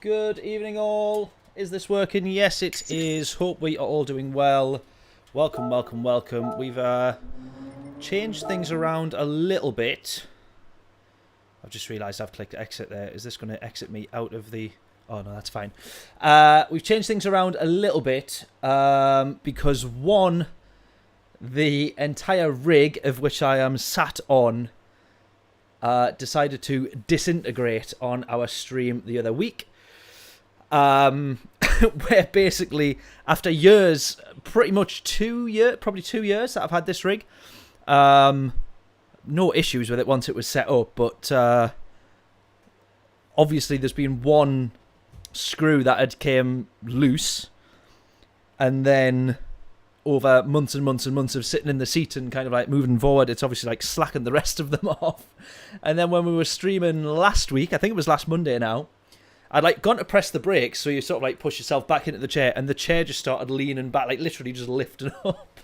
Good evening all. Is this working? Yes it is. Hope we are all doing well. Welcome, welcome, welcome. We've changed things around a little bit. I've just realised I've clicked exit there. Is this going to exit me out of the... Oh no, that's fine. We've changed things around a little bit because one, the entire rig of which I am sat on decided to disintegrate on our stream the other week. Where basically after years, pretty much probably 2 years that I've had this rig, no issues with it once it was set up, but obviously there's been one screw that had came loose, and then over months and months and months of sitting in the seat and kind of like moving forward, it's obviously like slackened the rest of them off. And then when we were streaming last week, I think it was last Monday now, I'd like gone to press the brakes, so you sort of like push yourself back into the chair, and the chair just started leaning back, like literally just lifting up.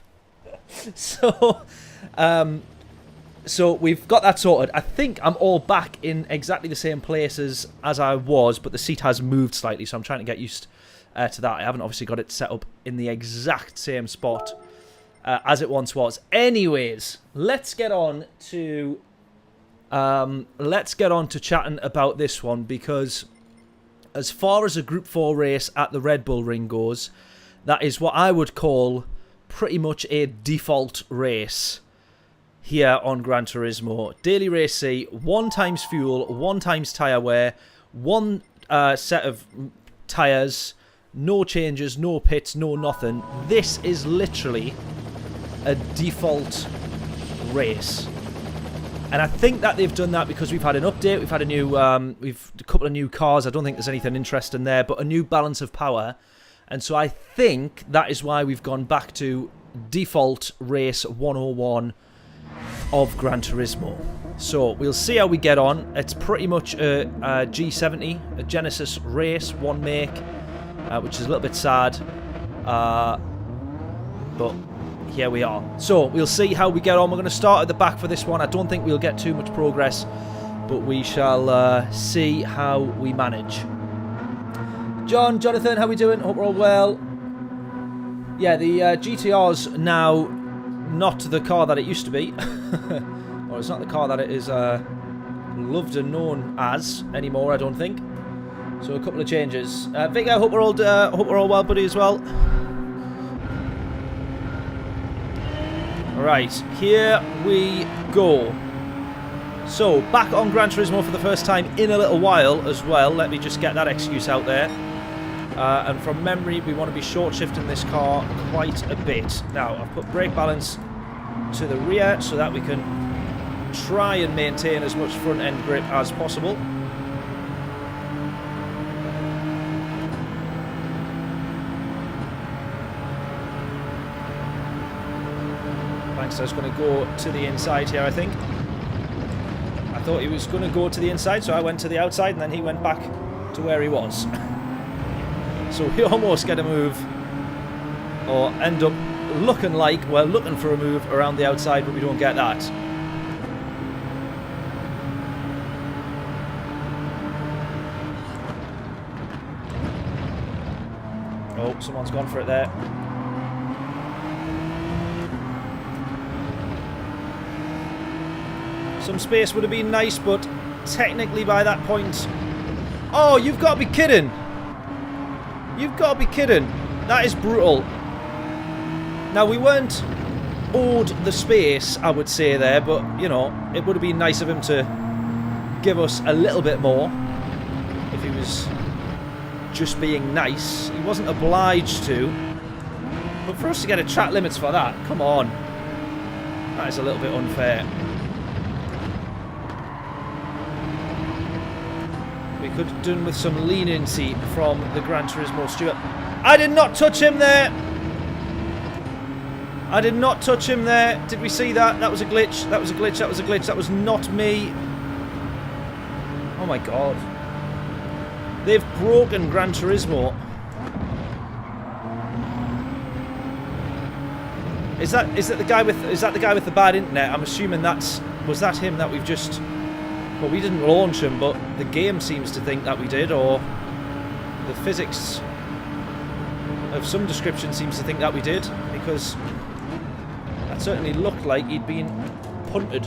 So we've got that sorted. I think I'm all back in exactly the same places as I was, but the seat has moved slightly, so I'm trying to get used to that. I haven't obviously got it set up in the exact same spot as it once was. Anyways, let's get on to chatting about this one, because as far as a Group 4 race at the Red Bull Ring goes, that is what I would call pretty much a default race here on Gran Turismo. Daily Race C, 1 times fuel, 1 times tyre wear, 1 set of tyres, no changes, no pits, no nothing. This is literally a default race. And I think that they've done that because we've had an update, we've had a new, we've a couple of new cars. I don't think there's anything interesting there, but a new balance of power. And so I think that is why we've gone back to default race 101 of Gran Turismo. So we'll see how we get on. It's pretty much a G70, a Genesis race, one make, which is a little bit sad. But here we are. So we'll see how we get on. We're going to start at the back for this one. I don't think we'll get too much progress, but we shall see how we manage. Jonathan, how we doing? Hope we're all well. Yeah, the GTR's now not the car that it used to be. Or it's not the car that it is loved and known as anymore, I don't think. So a couple of changes. Vic, I hope we're all well, buddy, as well. Right, here we go. So, back on Gran Turismo for the first time in a little while as well. Let me just get that excuse out there. And from memory, we want to be short shifting this car quite a bit. Now, I've put brake balance to the rear so that we can try and maintain as much front end grip as possible. So it's going to go to the inside here, I think. I thought he was going to go to the inside, so I went to the outside, and then he went back to where he was. So we almost get a move, or end up looking like we're looking for a move around the outside, but we don't get that. Oh, someone's gone for it there. Some space would have been nice, but technically by that point... Oh, you've got to be kidding! You've got to be kidding! That is brutal. Now, we weren't owed the space, I would say, there, but, you know, it would have been nice of him to give us a little bit more if he was just being nice. He wasn't obliged to. But for us to get a track limits for that, come on. That is a little bit unfair. Could have done with some leniency from the Gran Turismo steward. I did not touch him there. I did not touch him there. Did we see that? That was a glitch. That was a glitch. That was a glitch. That was not me. Oh my god. They've broken Gran Turismo. Is that the guy with the bad internet? I'm assuming was that him that we've just... Well, we didn't launch him, but the game seems to think that we did, or... the physics of some description seems to think that we did, because that certainly looked like he'd been punted.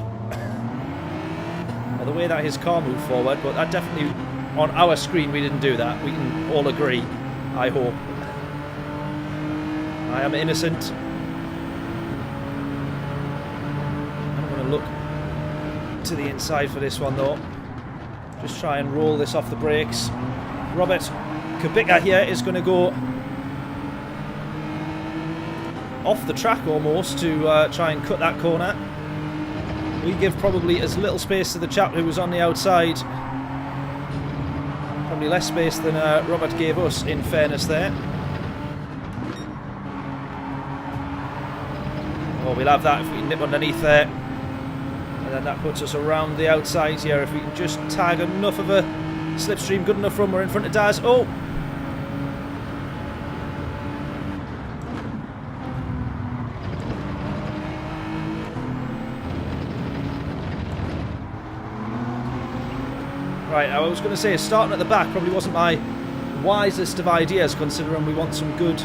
Well, the way that his car moved forward, but that definitely, on our screen, we didn't do that. We can all agree, I hope. I am innocent. I'm going to look to the inside for this one, though. Just try and roll this off the brakes. Robert Kubica here is going to go off the track almost to try and cut that corner. We give probably as little space to the chap who was on the outside. Probably less space than Robert gave us, in fairness there. Oh, we'll have that if we can nip underneath there. And then that puts us around the outside here. If we can just tag enough of a slipstream, good enough run, we're in front of Daz. Oh! Right, I was going to say, starting at the back probably wasn't my wisest of ideas, considering we want some good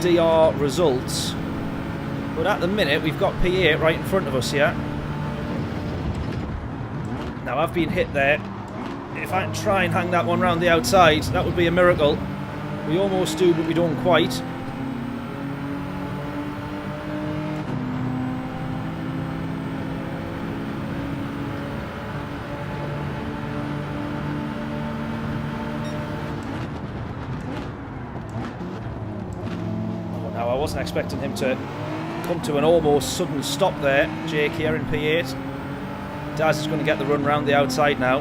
DR results. But at the minute, we've got P8 right in front of us here. Now, I've been hit there. If I can try and hang that one round the outside, that would be a miracle. We almost do, but we don't quite. I wasn't expecting him to come to an almost sudden stop there. Jake here in P8. Daz is going to get the run round the outside now.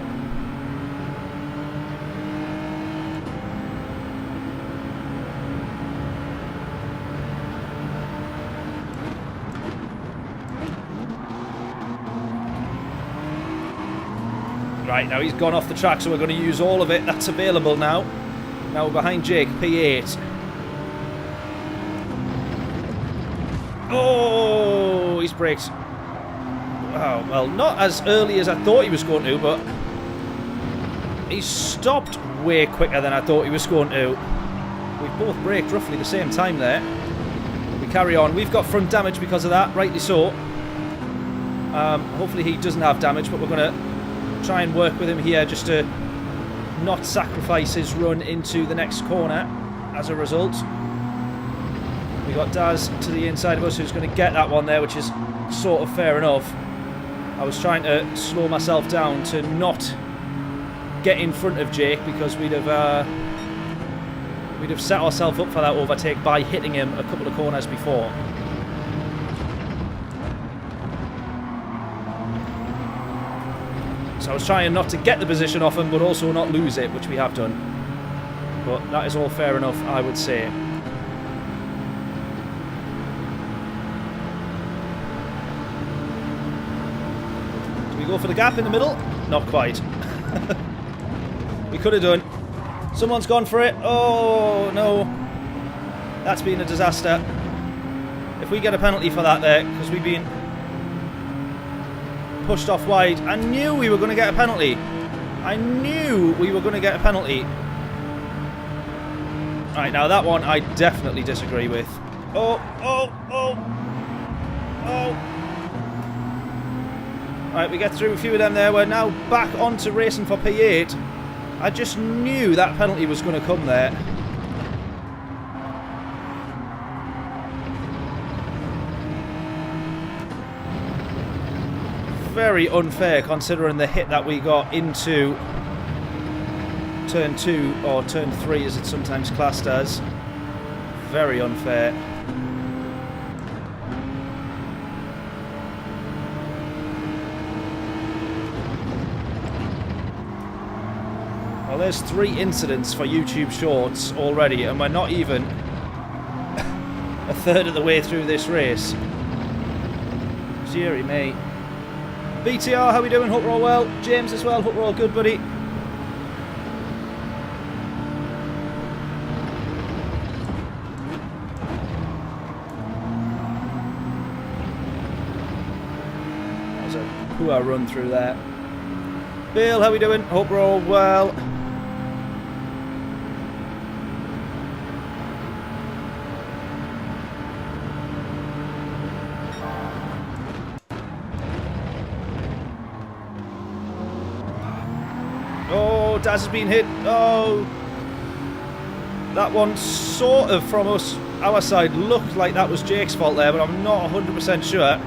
Right, now he's gone off the track, so we're going to use all of it that's available now. Now we're behind Jake, P8. Oh, he's braked. Oh, well, not as early as I thought he was going to, but he stopped way quicker than I thought he was going to. We've both braked roughly the same time there. We carry on. We've got front damage because of that, rightly so. Hopefully he doesn't have damage, but we're going to try and work with him here just to not sacrifice his run into the next corner as a result. We got Daz to the inside of us, who's going to get that one there, which is sort of fair enough. I was trying to slow myself down to not get in front of Jake, because we'd have set ourselves up for that overtake by hitting him a couple of corners before. So I was trying not to get the position off him, but also not lose it, which we have done. But that is all fair enough, I would say. Go for the gap in the middle? Not quite. We could have done. Someone's gone for it. Oh, no. That's been a disaster. If we get a penalty for that there, because we've been pushed off wide. I knew we were going to get a penalty. I knew we were going to get a penalty. Right, now that one I definitely disagree with. Oh, oh, oh. Oh. Right, we get through a few of them there. We're now back onto racing for P8. I just knew that penalty was going to come there. Very unfair, considering the hit that we got into turn 2, or turn 3 as it's sometimes classed as. Very unfair. Well, there's 3 incidents for YouTube Shorts already, and we're not even a third of the way through this race. Deary me. BTR, how we doing? Hope we're all well. James as well, hope we're all good, buddy. That was a poor run through there. Bill, how we doing? Hope we're all well. Daz has been hit. Oh. That one sort of from us, our side, looked like that was Jake's fault there, but I'm not 100% sure.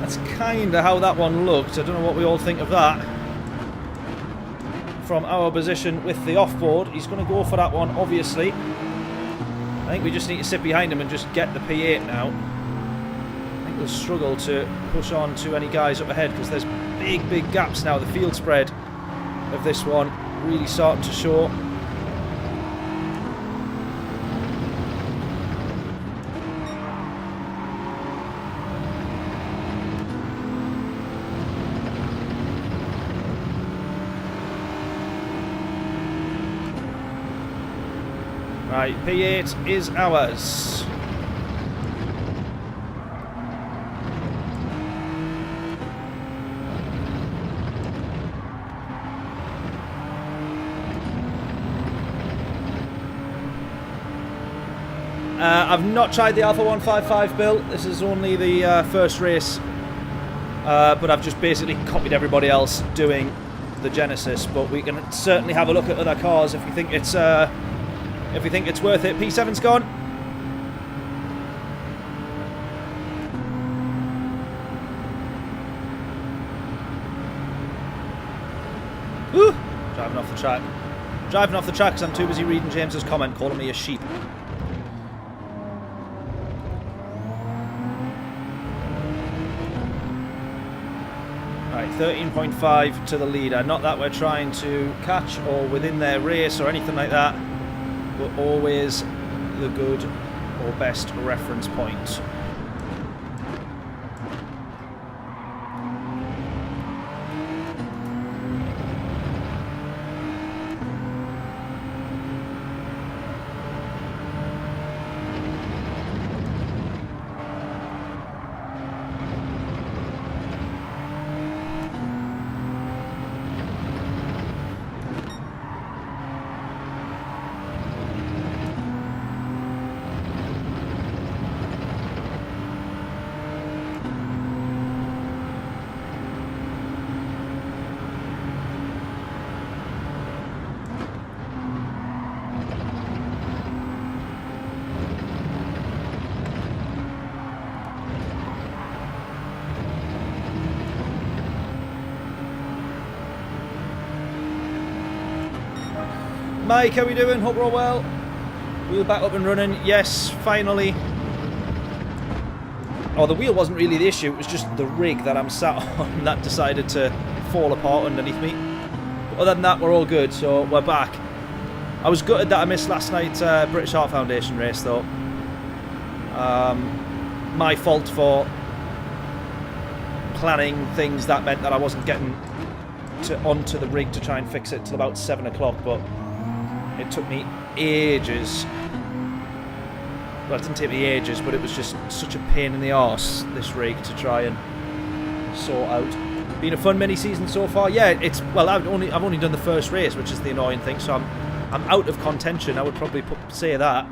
That's kind of how that one looked. I don't know what we all think of that. From our position with the offboard, he's going to go for that one, obviously. I think we just need to sit behind him and just get the P8 now. I think we'll struggle to push on to any guys up ahead because there's big, big gaps now. The field spread of this one really starting to show. Right, P8 is ours. I've not tried the Alpha 155 build. This is only the first race, but I've just basically copied everybody else doing the Genesis. But we can certainly have a look at other cars if we think it's worth it. P7's gone. Woo! Driving off the track. Driving off the track because I'm too busy reading James's comment calling me a sheep. Right, 13.5 to the leader. Not that we're trying to catch or within their race or anything like that. But always the good or best reference point. Mike, how are we doing? Hope we're all well. Wheel back up and running. Yes, finally. Oh, the wheel wasn't really the issue. It was just the rig that I'm sat on that decided to fall apart underneath me. But other than that, we're all good. So we're back. I was gutted that I missed last night's British Heart Foundation race, though. My fault for planning things that meant that I wasn't getting onto the rig to try and fix it till about 7 o'clock, but it took me ages. Well, it didn't take me ages, but it was just such a pain in the arse, this rig, to try and sort out. Been a fun mini-season so far. Yeah, it's, well, I've only done the first race, which is the annoying thing, so I'm out of contention. I would probably say that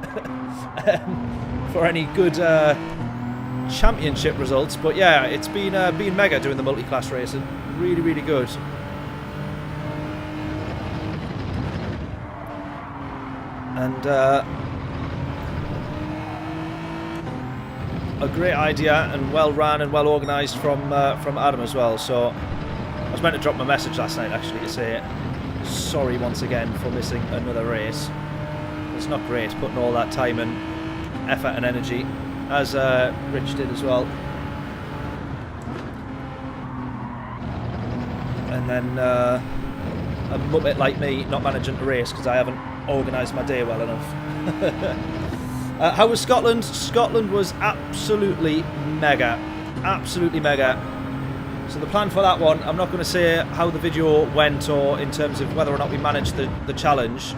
for any good championship results. But yeah, it's been mega doing the multi-class racing. Really, really good. And a great idea and well ran and well organised from Adam as well. So I was meant to drop my message last night actually to say sorry once again for missing another race. It's not great putting all that time and effort and energy, as Rich did as well. And then a muppet like me not managing to race because I haven't organised my day well enough. How was Scotland? Scotland was absolutely mega. Absolutely mega. So the plan for that one, I'm not going to say how the video went or in terms of whether or not we managed the challenge.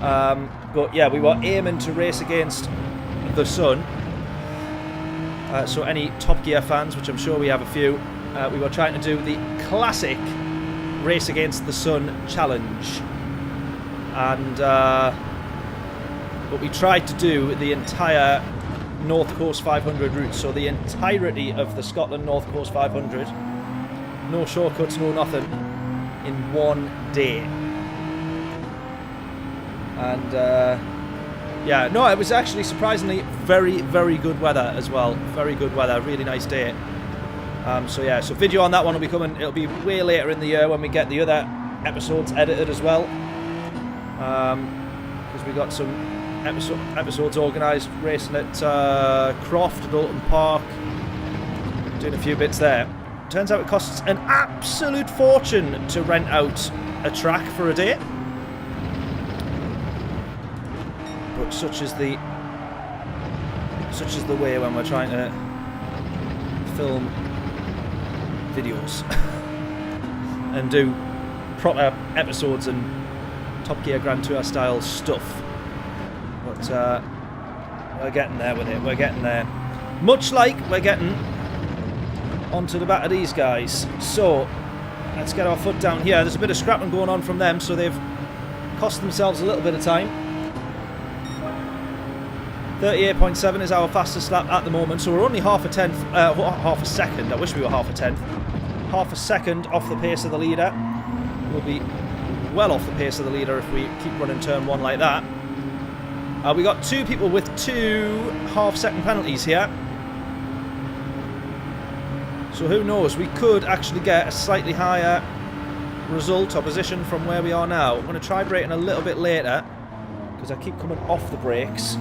But yeah, we were aiming to race against the sun. So any Top Gear fans, which I'm sure we have a few, we were trying to do the classic Race Against the Sun challenge. And but we tried to do the entire North Coast 500 route, so the entirety of the Scotland North Coast 500. No shortcuts, no nothing. in one day. And yeah, no, it was actually surprisingly very, very good weather as well. Very good weather, really nice day. So yeah, so video on that one will be coming. It'll be way later in the year when we get the other episodes edited as well. Because we got some episodes organised, racing at Croft, at Alton Park, doing a few bits there. Turns out it costs an absolute fortune to rent out a track for a day. But such is the way when we're trying to film videos and do proper episodes and Top Gear Grand Tour style stuff. But we're getting there with it. We're getting there. Much like we're getting onto the back of these guys. So let's get our foot down here. There's a bit of scrapping going on from them, so they've cost themselves a little bit of time. 38.7 is our fastest lap at the moment, so we're only half a second. I wish we were half a tenth. Half a second off the pace of the leader. We'll be well off the pace of the leader if we keep running turn one like that. We got two people with 2 half-second penalties here. So who knows? We could actually get a slightly higher result or position from where we are now. I'm going to try braking a little bit later because I keep coming off the brakes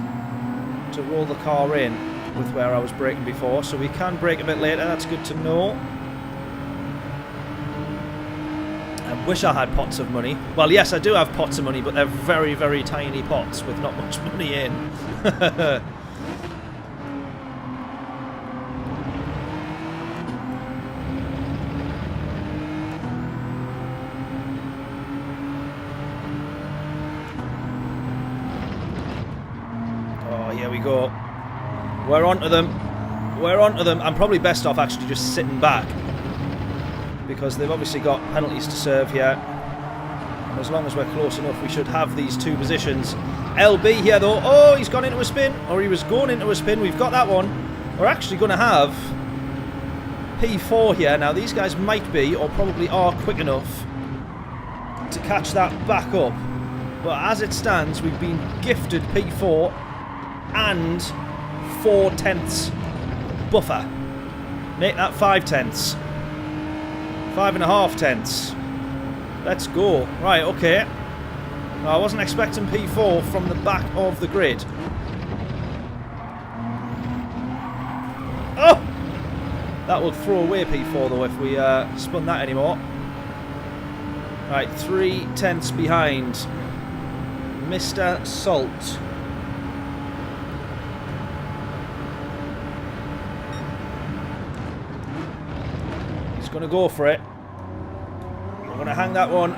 to roll the car in with where I was braking before. So we can brake a bit later. That's good to know. I wish I had pots of money. Well, yes, I do have pots of money, but they're very, very tiny pots with not much money in. Oh, here we go. We're onto them. We're onto them. I'm probably best off actually just sitting back, because they've obviously got penalties to serve here. And as long as we're close enough, we should have these 2 positions. LB here though. Oh, he's gone into a spin. Or he was going into a spin. We've got that one. We're actually going to have P4 here. Now these guys might be, or probably are, quick enough to catch that back up. But as it stands, we've been gifted P4 and 4 tenths buffer. Make that 5 tenths. 5.5 tenths. Let's go. Right, okay. I wasn't expecting P4 from the back of the grid. Oh! That will throw away P4 though if we spun that anymore. Right, 3 tenths behind Mr. Salt. He's going to go for it. We're going to hang that one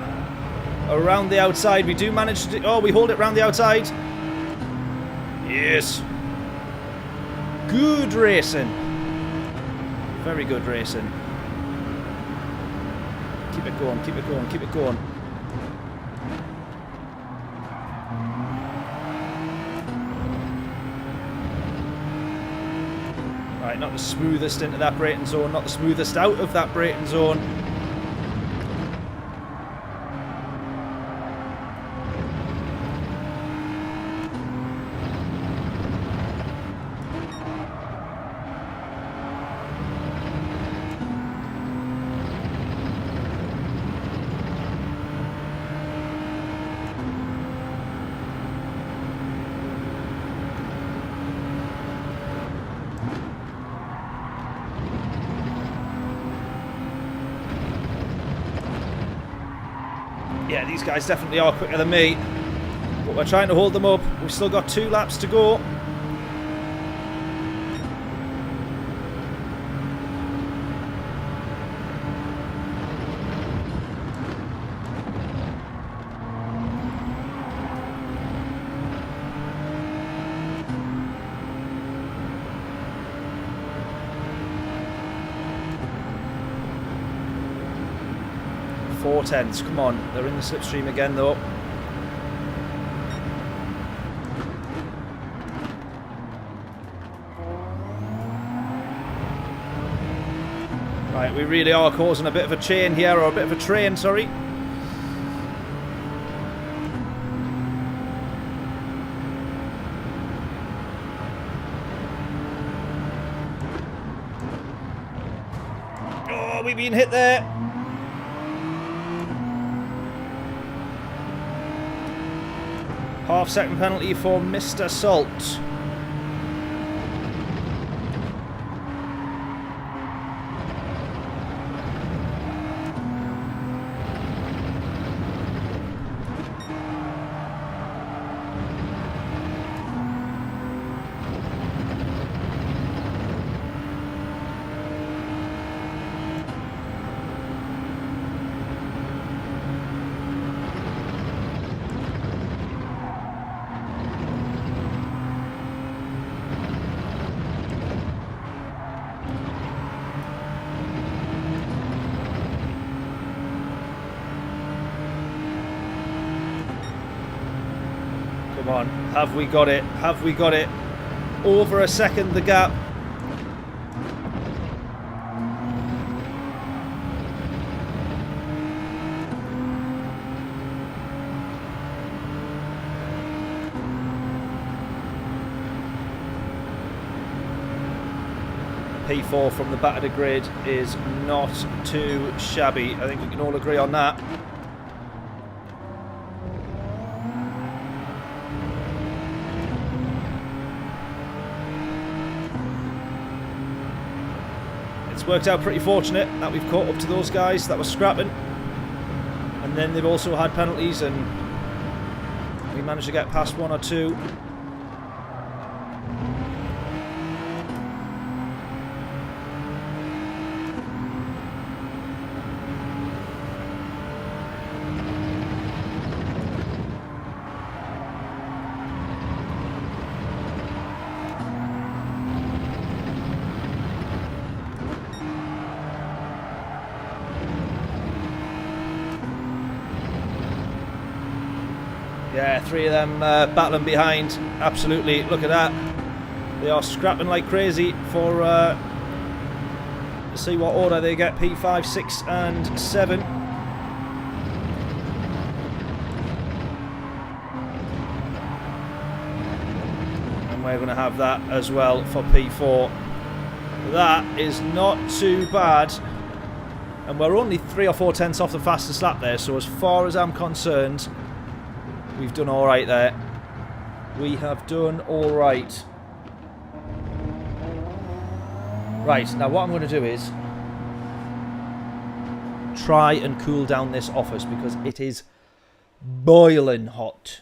around the outside. We do manage to do... Oh, we hold it around the outside. Yes. Good racing. Very good racing. Keep it going, keep it going, keep it going. Right, not the smoothest into that braking zone, not the smoothest out of that braking zone. Yeah, these guys definitely are quicker than me, but we're trying to hold them up. We've still got 2 laps to go. Four tenths, come on. They're in the slipstream again though. Right, we really are causing a bit of a chain here, or a bit of a train, sorry. are we being hit there? Half-second penalty for Mr. Salt. Come on, have we got it? Have we got it? Over a second the gap. P4 from the back of the grid is not too shabby. I think we can all agree on that. It's worked out pretty fortunate that we've caught up to those guys that were scrapping. And then they've also had penalties and we managed to get past one or two. Yeah, three of them battling behind. Absolutely, look at that. They are scrapping like crazy for see what order they get. P5, 6 and 7. And we're going to have that as well for P4. That is not too bad. And we're only 3 or 4 tenths off the fastest lap there, so as far as I'm concerned, we've done alright there. We have done alright. Right, now what I'm going to do is try and cool down this office because it is boiling hot.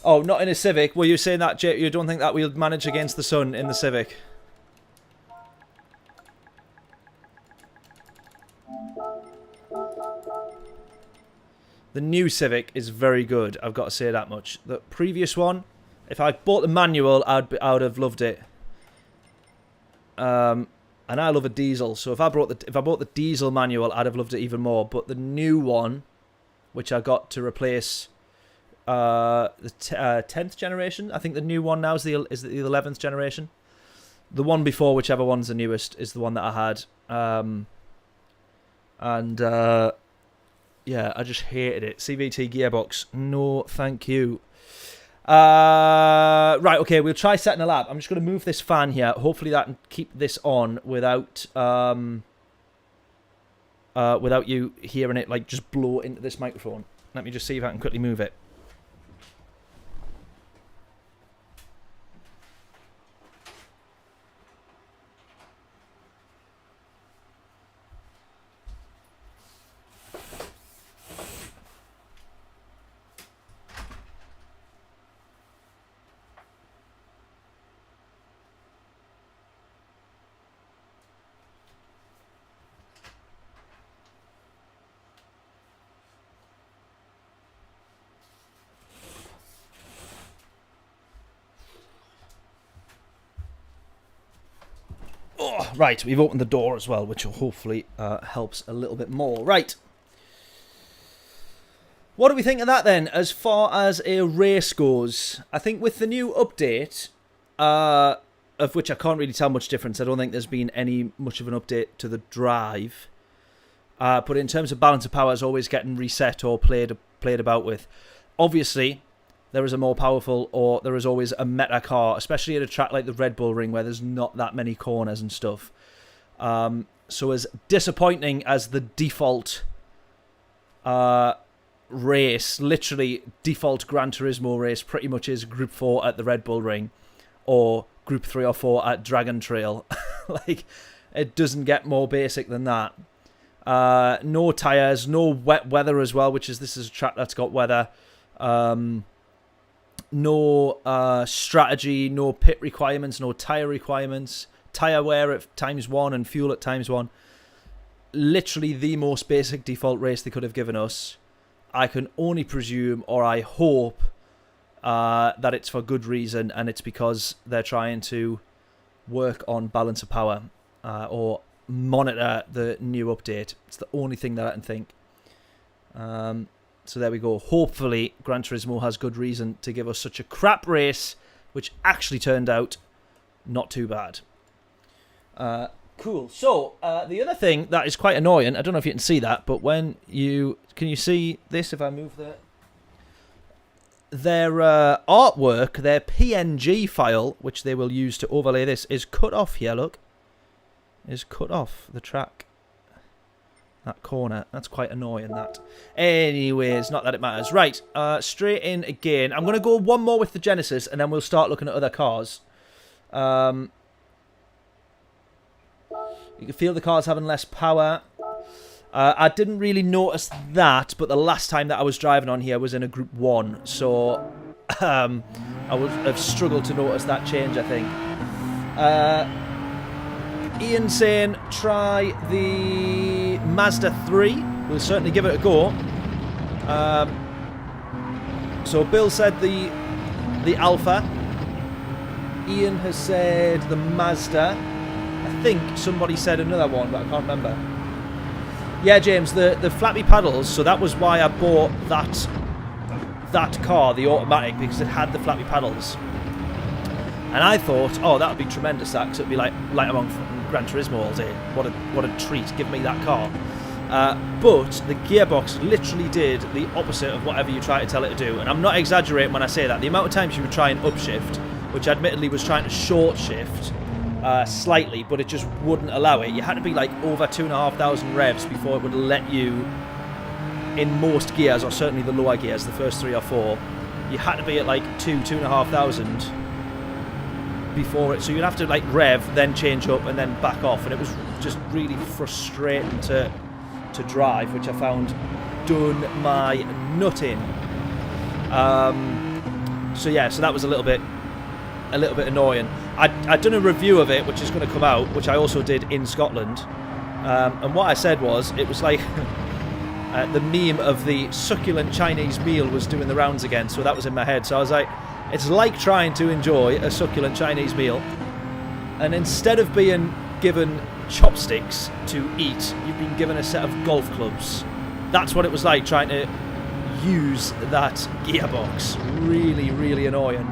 Oh, not in a Civic. Were you saying that, Jay? You don't think that we'll manage against the sun in the Civic? The new Civic is very good. I've got to say that much. The previous one, if I bought the manual, I would have loved it. And I love a diesel, so if I bought the diesel manual, I'd have loved it even more. But the new one, which I got to replace the 10th generation, I think the new one now is the 11th generation. The one before, whichever one's the newest, is the one that I had. Yeah, I just hated it. CVT gearbox, no thank you. Right, okay, we'll try setting a lap. I'm just going to move this fan here. Hopefully that can keep this on without without you hearing it like just blow into this microphone. Let me just see if I can quickly move it. Oh, right, we've opened the door as well, which hopefully helps a little bit more. Right. What do we think of that then, as far as a race goes? I think with the new update, of which I can't really tell much difference, I don't think there's been any much of an update to the drive. But in terms of balance of power, it's always getting reset or played about with. Obviously, there is a more powerful, or there is always a meta car, especially at a track like the Red Bull Ring where there's not that many corners and stuff. So as disappointing as the default race, literally default Gran Turismo race pretty much is Group 4 at the Red Bull Ring, or Group 3 or 4 at Dragon Trail. Like, it doesn't get more basic than that. No tyres, no wet weather as well, this is a track that's got weather. No strategy, no pit requirements, no tyre requirements. Tyre wear at ×1 and fuel at ×1. Literally the most basic default race they could have given us. I can only presume, or I hope, that it's for good reason, and it's because they're trying to work on balance of power, or monitor the new update. It's the only thing that I can think. So there we go. Hopefully Gran Turismo has good reason to give us such a crap race, which actually turned out not too bad. Cool. So the other thing that is quite annoying, I don't know if you can see that, but when you... Can you see this if I move their artwork, their PNG file, which they will use to overlay this, is cut off here, look. Is cut off the track. That corner. That's quite annoying, that. Anyways, not that it matters. Right, straight in again. I'm going to go one more with the Genesis, and then we'll start looking at other cars. You can feel the car's having less power. I didn't really notice that, but the last time that I was driving on here was in a Group 1, so I've struggled to notice that change, I think. Ian saying try the Mazda 3. We'll certainly give it a go. So Bill said the Alpha. Ian has said the Mazda. I think somebody said another one, but I can't remember. Yeah, James, the flappy paddles. So that was why I bought that car, the automatic, because it had the flappy paddles. And I thought, oh, that would be tremendous, that, because it would be like among Gran Turismo all day. What a treat, give me that car. But the gearbox literally did the opposite of whatever you try to tell it to do. And I'm not exaggerating when I say that. The amount of times you would try and upshift, which admittedly was trying to short shift slightly, but it just wouldn't allow it. You had to be like over 2,500 revs before it would let you, in most gears, or certainly the lower gears, the first 3 or 4, you had to be at like 2,500 before it, so you'd have to like rev, then change up, and then back off, and it was just really frustrating to drive, which I found done my nut in. So yeah, so that was a little bit annoying. I'd done a review of it, which is going to come out, which I also did in Scotland, and what I said was, it was like the meme of the succulent Chinese meal was doing the rounds again, so that was in my head. So I was like, it's like trying to enjoy a succulent Chinese meal, and instead of being given chopsticks to eat, you've been given a set of golf clubs. That's what it was like trying to use that gearbox. Really, really annoying.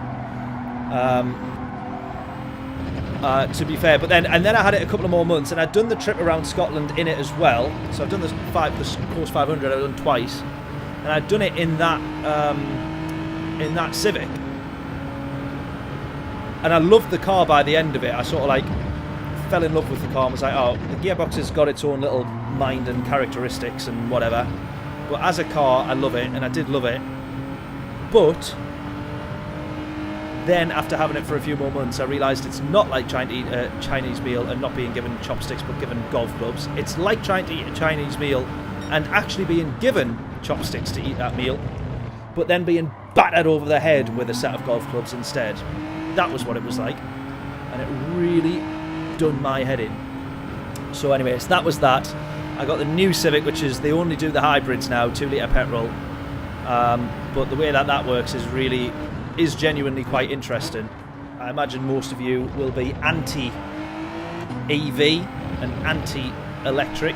To be fair, but then I had it a couple of more months, and I'd done the trip around Scotland in it as well. So I've done the course 500. I've done twice, and I'd done it in that Civic. And I loved the car by the end of it. I sort of like fell in love with the car and was like, oh, the gearbox has got its own little mind and characteristics and whatever. But as a car, I love it, and I did love it. But then after having it for a few more months, I realised it's not like trying to eat a Chinese meal and not being given chopsticks but given golf clubs. It's like trying to eat a Chinese meal and actually being given chopsticks to eat that meal, but then being battered over the head with a set of golf clubs instead. That was what it was like, and it really done my head in. So anyways, that was that. I got the new Civic, which is, they only do the hybrids now, 2 litre petrol, but the way that works is genuinely quite interesting. I imagine most of you will be anti-EV and anti-electric,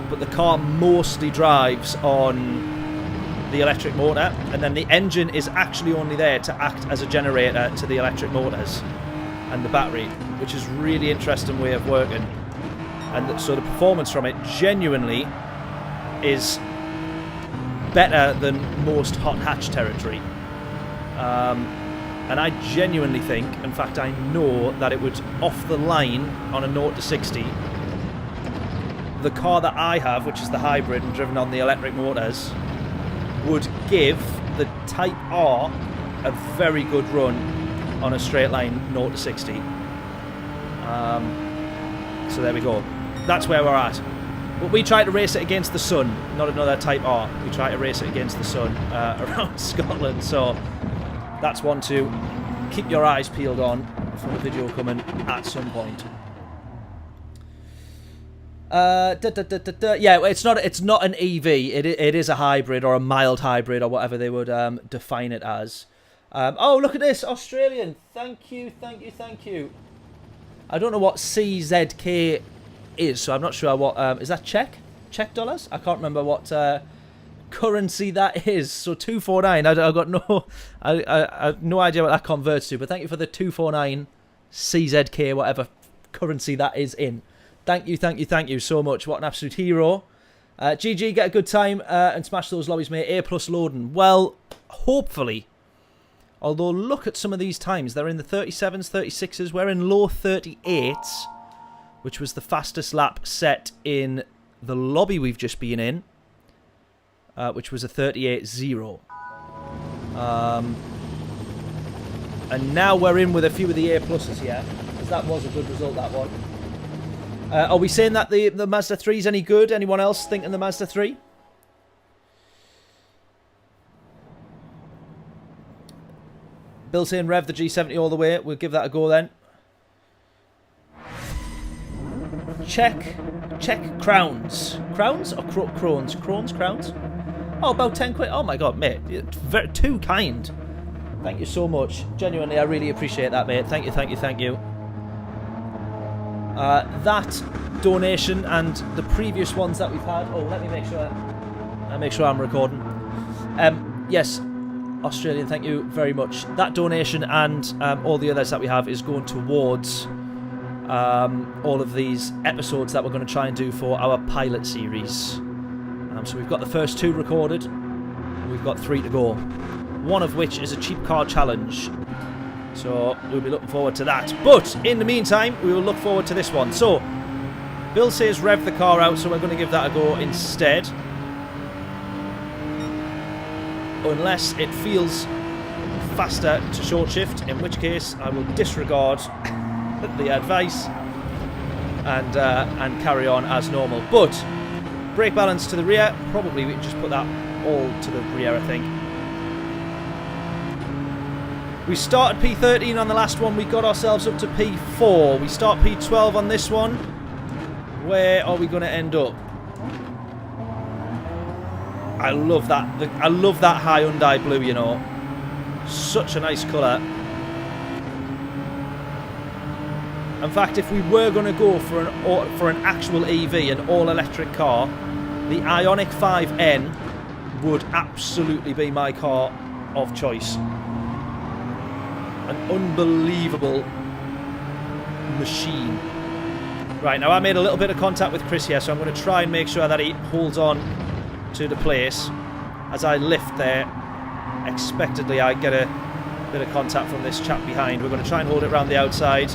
but the car mostly drives on the electric motor, and then the engine is actually only there to act as a generator to the electric motors and the battery, which is really interesting way of working. And so the performance from it genuinely is better than most hot hatch territory. And I genuinely think, in fact I know, that it would, off the line on a 0 to 60, the car that I have, which is the hybrid and driven on the electric motors, would give the Type R a very good run on a straight line 0 to 60. So there we go. That's where we're at. But we try to race it against the sun, not another Type R. We try to race it against the sun around Scotland. So that's one to keep your eyes peeled on for a video coming at some point. Yeah, it's not an EV. It is a hybrid or a mild hybrid or whatever they would define it as. Oh, look at this, Australian. Thank you. I don't know what CZK is, so I'm not sure what. Is that Czech dollars? I can't remember what currency that is. So 249. I've got no. I have no idea what that converts to. But thank you for the 249 CZK, whatever currency that is in. Thank you so much. What an absolute hero. GG, get a good time and smash those lobbies, mate. A+ loading. Well, hopefully. Although, look at some of these times. They're in the 37s, 36s. We're in low 38s, which was the fastest lap set in the lobby we've just been in, which was a 38.0. And now we're in with a few of the A+ here, because that was a good result, that one. Are we saying that the Mazda 3 is any good? Anyone else thinking the Mazda 3? Bill saying rev the G70 all the way. We'll give that a go then. Check crowns. Crowns or crones? Crowns? Oh, about 10 quid. Oh my god, mate. You're too kind. Thank you so much. Genuinely, I really appreciate that, mate. Thank you. That donation and the previous ones that we've had. Oh, let me make sure I'm recording. Yes, Australian, thank you very much. That donation and all the others that we have is going towards all of these episodes that we're going to try and do for our pilot series. So we've got the first 2 recorded, and we've got 3 to go. One of which is a cheap car challenge. So we'll be looking forward to that. But in the meantime, we will look forward to this one. So Bill says rev the car out, so we're going to give that a go instead. Unless it feels faster to short shift, in which case I will disregard the advice and carry on as normal. But brake balance to the rear, probably we can just put that all to the rear, I think. We started P13 on the last one, we got ourselves up to P4. We start P12 on this one. Where are we going to end up? I love that. I love that Hyundai blue, you know. Such a nice colour. In fact, if we were going to go for an actual EV, an all-electric car, the Ioniq 5N would absolutely be my car of choice. An unbelievable machine. Right, now I made a little bit of contact with Chris here, so I'm going to try and make sure that he holds on to the place. As I lift there, expectedly I get a bit of contact from this chap behind. We're going to try and hold it around the outside.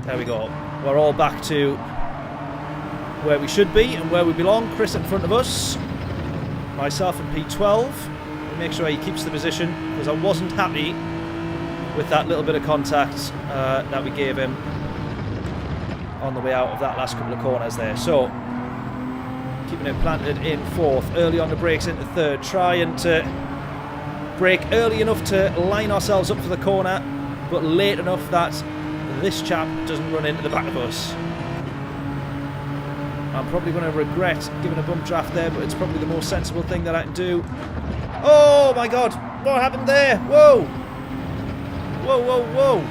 There we go. We're all back to where we should be and where we belong. Chris in front of us. Myself in P12. We'll make sure he keeps the position, because I wasn't happy with that little bit of contact that we gave him on the way out of that last couple of corners there. So, keeping it planted in 4th. Early on the brakes into 3rd. Trying to brake early enough to line ourselves up for the corner, but late enough that this chap doesn't run into the back of us. I'm probably going to regret giving a bump draft there, but it's probably the most sensible thing that I can do. Oh my god! What happened there? Whoa! Whoa.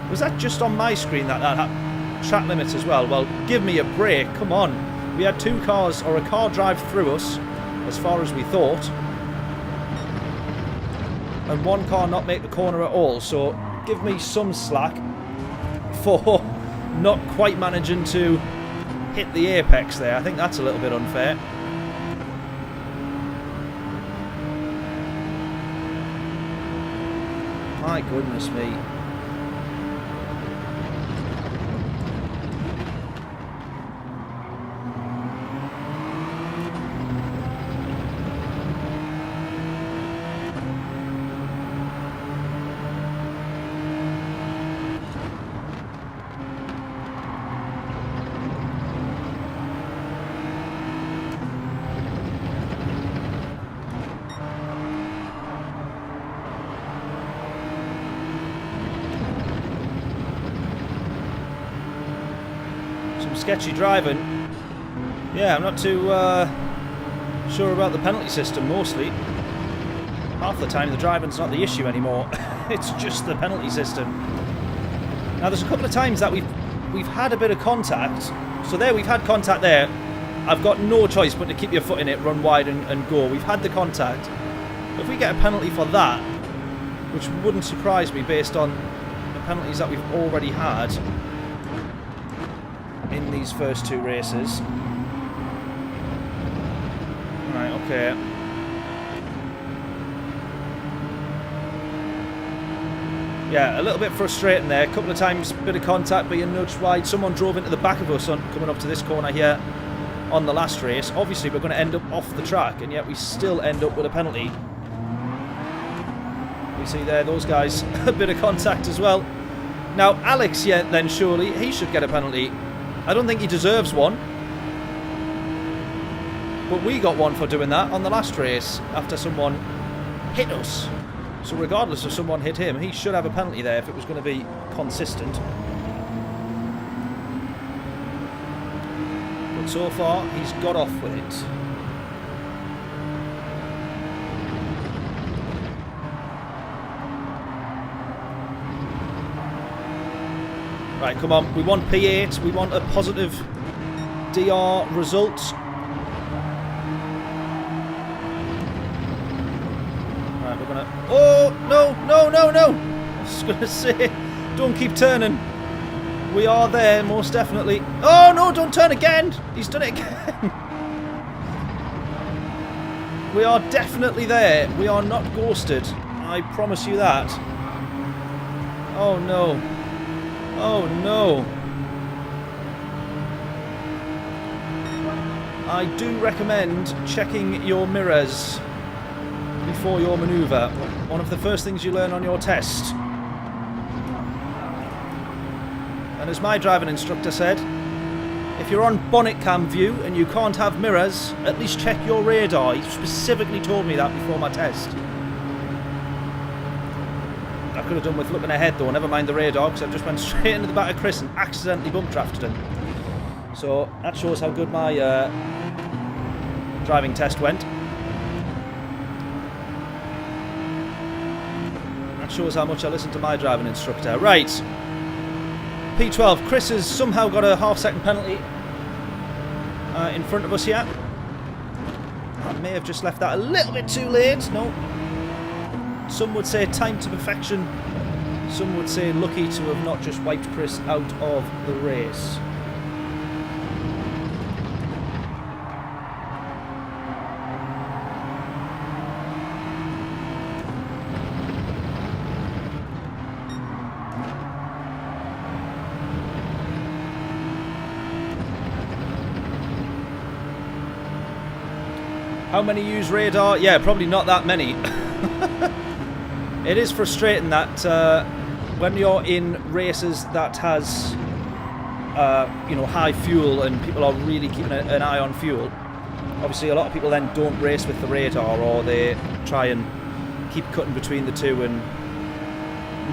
Was that just on my screen that happened? Track limits as well. Well, give me a break. Come on. We had 2 cars, or a car drive through us, as far as we thought. And 1 car not make the corner at all. So, give me some slack for not quite managing to hit the apex there. I think that's a little bit unfair. My goodness me. Sketchy driving. Yeah, I'm not too sure about the penalty system mostly. Half the time the driving's not the issue anymore. It's just the penalty system. Now there's a couple of times that we've had a bit of contact. So there we've had contact there. I've got no choice but to keep your foot in it, run wide and go. We've had the contact. If we get a penalty for that, which wouldn't surprise me based on the penalties that we've already had in these first two races. Right, okay. Yeah, a little bit frustrating there. A couple of times, bit of contact, being nudged wide. Someone drove into the back of us coming up to this corner here on the last race. Obviously, we're going to end up off the track, and yet we still end up with a penalty. You see there, those guys, a bit of contact as well. Now, Alex, yeah, then surely, he should get a penalty. I don't think he deserves one. But we got one for doing that on the last race after someone hit us. So regardless of someone hit him, he should have a penalty there if it was going to be consistent. But so far, he's got off with it. Right, come on. We want P8. We want a positive DR result. Right, we're gonna... Oh, no, no, no, no! I was gonna say, don't keep turning. We are there, most definitely. Oh, no, don't turn again! He's done it again. We are definitely there. We are not ghosted. I promise you that. Oh, no. Oh no. I do recommend checking your mirrors before your manoeuvre. One of the first things you learn on your test. And as my driving instructor said, if you're on bonnet cam view and you can't have mirrors, at least check your radar. He specifically told me that before my test. I could have done with looking ahead though, never mind the radar, because I just went straight into the back of Chris and accidentally bump drafted him. So that shows how good my driving test went. That shows how much I listened to my driving instructor. Right, P12, Chris has somehow got a half-second penalty in front of us here. I may have just left that a little bit too late. No. Some would say time to perfection. Some would say lucky to have not just wiped Chris out of the race. How many use radar? Yeah, probably not that many. It is frustrating that when you're in races that has, you know, high fuel and people are really keeping an eye on fuel. Obviously, a lot of people then don't race with the radar, or they try and keep cutting between the two and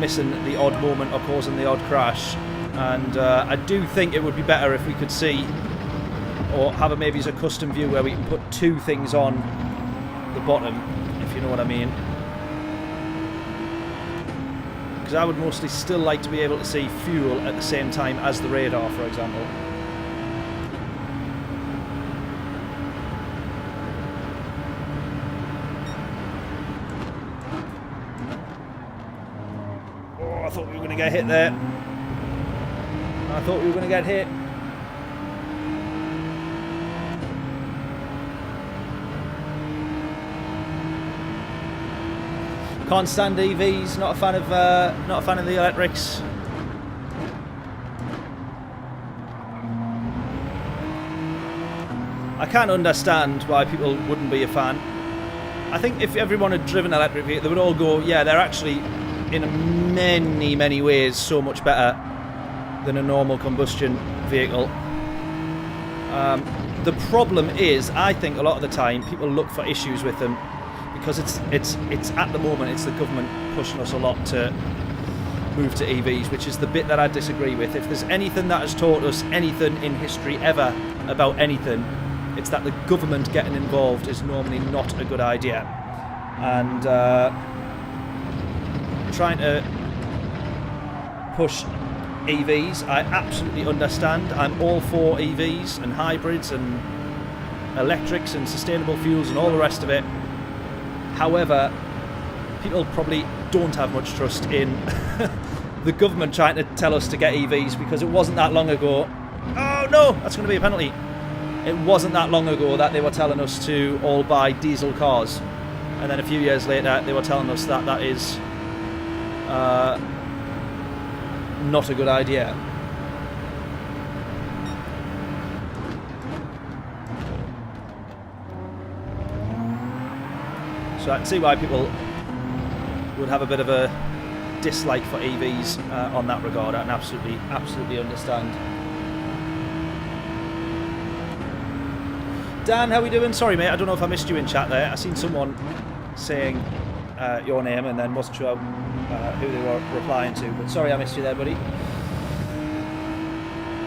missing the odd moment or causing the odd crash. And I do think it would be better if we could see, or have it maybe as a custom view where we can put two things on the bottom, if you know what I mean. Because I would mostly still like to be able to see fuel at the same time as the radar, for example. Oh, I thought we were going to get hit there. I thought we were going to get hit. Can't stand EVs. Not a fan of the electrics. I can't understand why people wouldn't be a fan. I think if everyone had driven an electric vehicle, they would all go, yeah, they're actually in many, many ways so much better than a normal combustion vehicle. The problem is, I think a lot of the time people look for issues with them because it's at the moment it's the government pushing us a lot to move to EVs, which is the bit that I disagree with. If there's anything that has taught us anything in history ever about anything, it's that the government getting involved is normally not a good idea. And trying to push EVs, I absolutely understand. I'm all for EVs and hybrids and electrics and sustainable fuels and all the rest of it. However, people probably don't have much trust in the government trying to tell us to get EVs, because it wasn't that long ago. Oh no, that's going to be a penalty. It wasn't that long ago that they were telling us to all buy diesel cars, and then a few years later they were telling us that that is not a good idea. So I can see why people would have a bit of a dislike for EVs on that regard. I can absolutely understand. Dan, how we doing? Sorry, mate, I don't know if I missed you in chat there. I seen someone saying your name and then wasn't sure who they were replying to, but sorry I missed you there, buddy.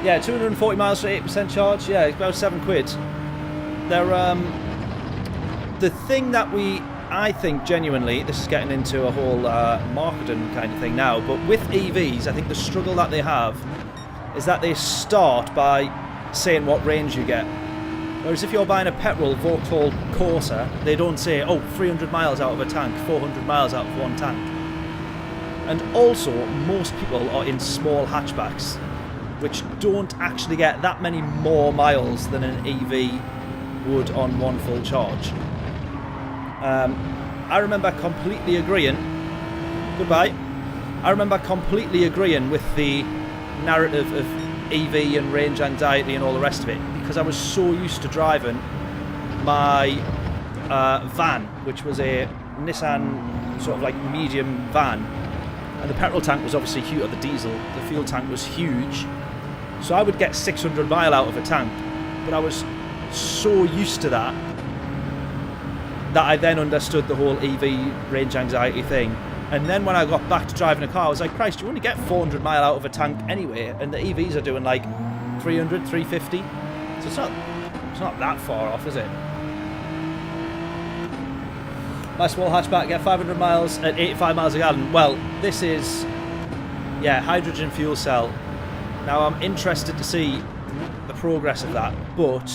Yeah, 240 miles for 8% charge. Yeah, it's about £7. They're the thing that I think genuinely, this is getting into a whole marketing kind of thing now, but with EVs, I think the struggle that they have is that they start by saying what range you get. Whereas if you're buying a petrol Vauxhall Corsa, they don't say, oh, 300 miles out of a tank, 400 miles out of one tank. And also, most people are in small hatchbacks, which don't actually get that many more miles than an EV would on one full charge. I remember completely agreeing. Goodbye. I remember completely agreeing with the narrative of EV and range anxiety and all the rest of it, because I was so used to driving my van, which was a Nissan sort of like medium van, and the petrol tank was obviously huge, or the diesel, the fuel tank was huge, so I would get 600 mile out of a tank, but I was so used to that I then understood the whole EV range anxiety thing. And then when I got back to driving a car, I was like, Christ, you only get 400 mile out of a tank anyway, and the EVs are doing like 300, 350. So it's not that far off, is it? My small hatchback get 500 miles at 85 miles a gallon. Well, this is, yeah, hydrogen fuel cell. Now I'm interested to see the progress of that, but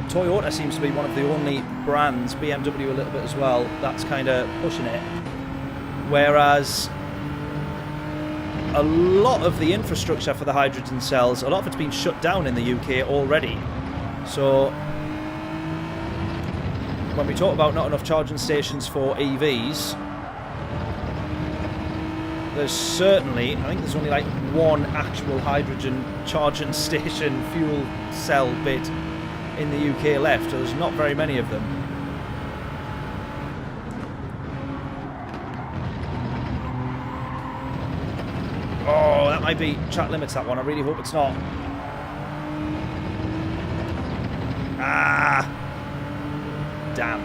Toyota seems to be one of the only brands, BMW a little bit as well, that's kind of pushing it. Whereas a lot of the infrastructure for the hydrogen cells, a lot of it's been shut down in the UK already. So when we talk about not enough charging stations for EVs, there's certainly, I think there's only like one actual hydrogen charging station fuel cell bit in the UK left. So there's not very many of them. Oh, that might be track limits, that one. I really hope it's not. Ah! Damn.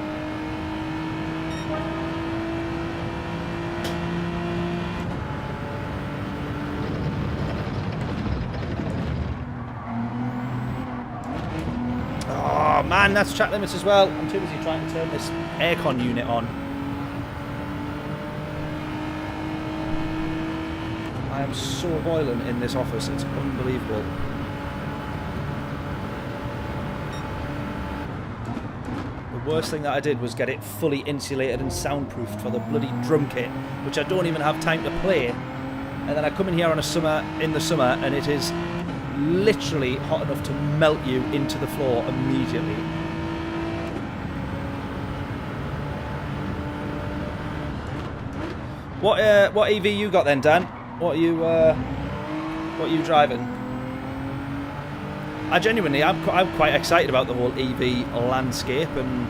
Oh man, that's track limits as well. I'm too busy trying to turn this aircon unit on. I am so boiling in this office, it's unbelievable. The worst thing that I did was get it fully insulated and soundproofed for the bloody drum kit, which I don't even have time to play. And then I come in here in the summer, and it is literally hot enough to melt you into the floor immediately. What EV you got then, Dan? What are you driving? I genuinely, I'm quite excited about the whole EV landscape and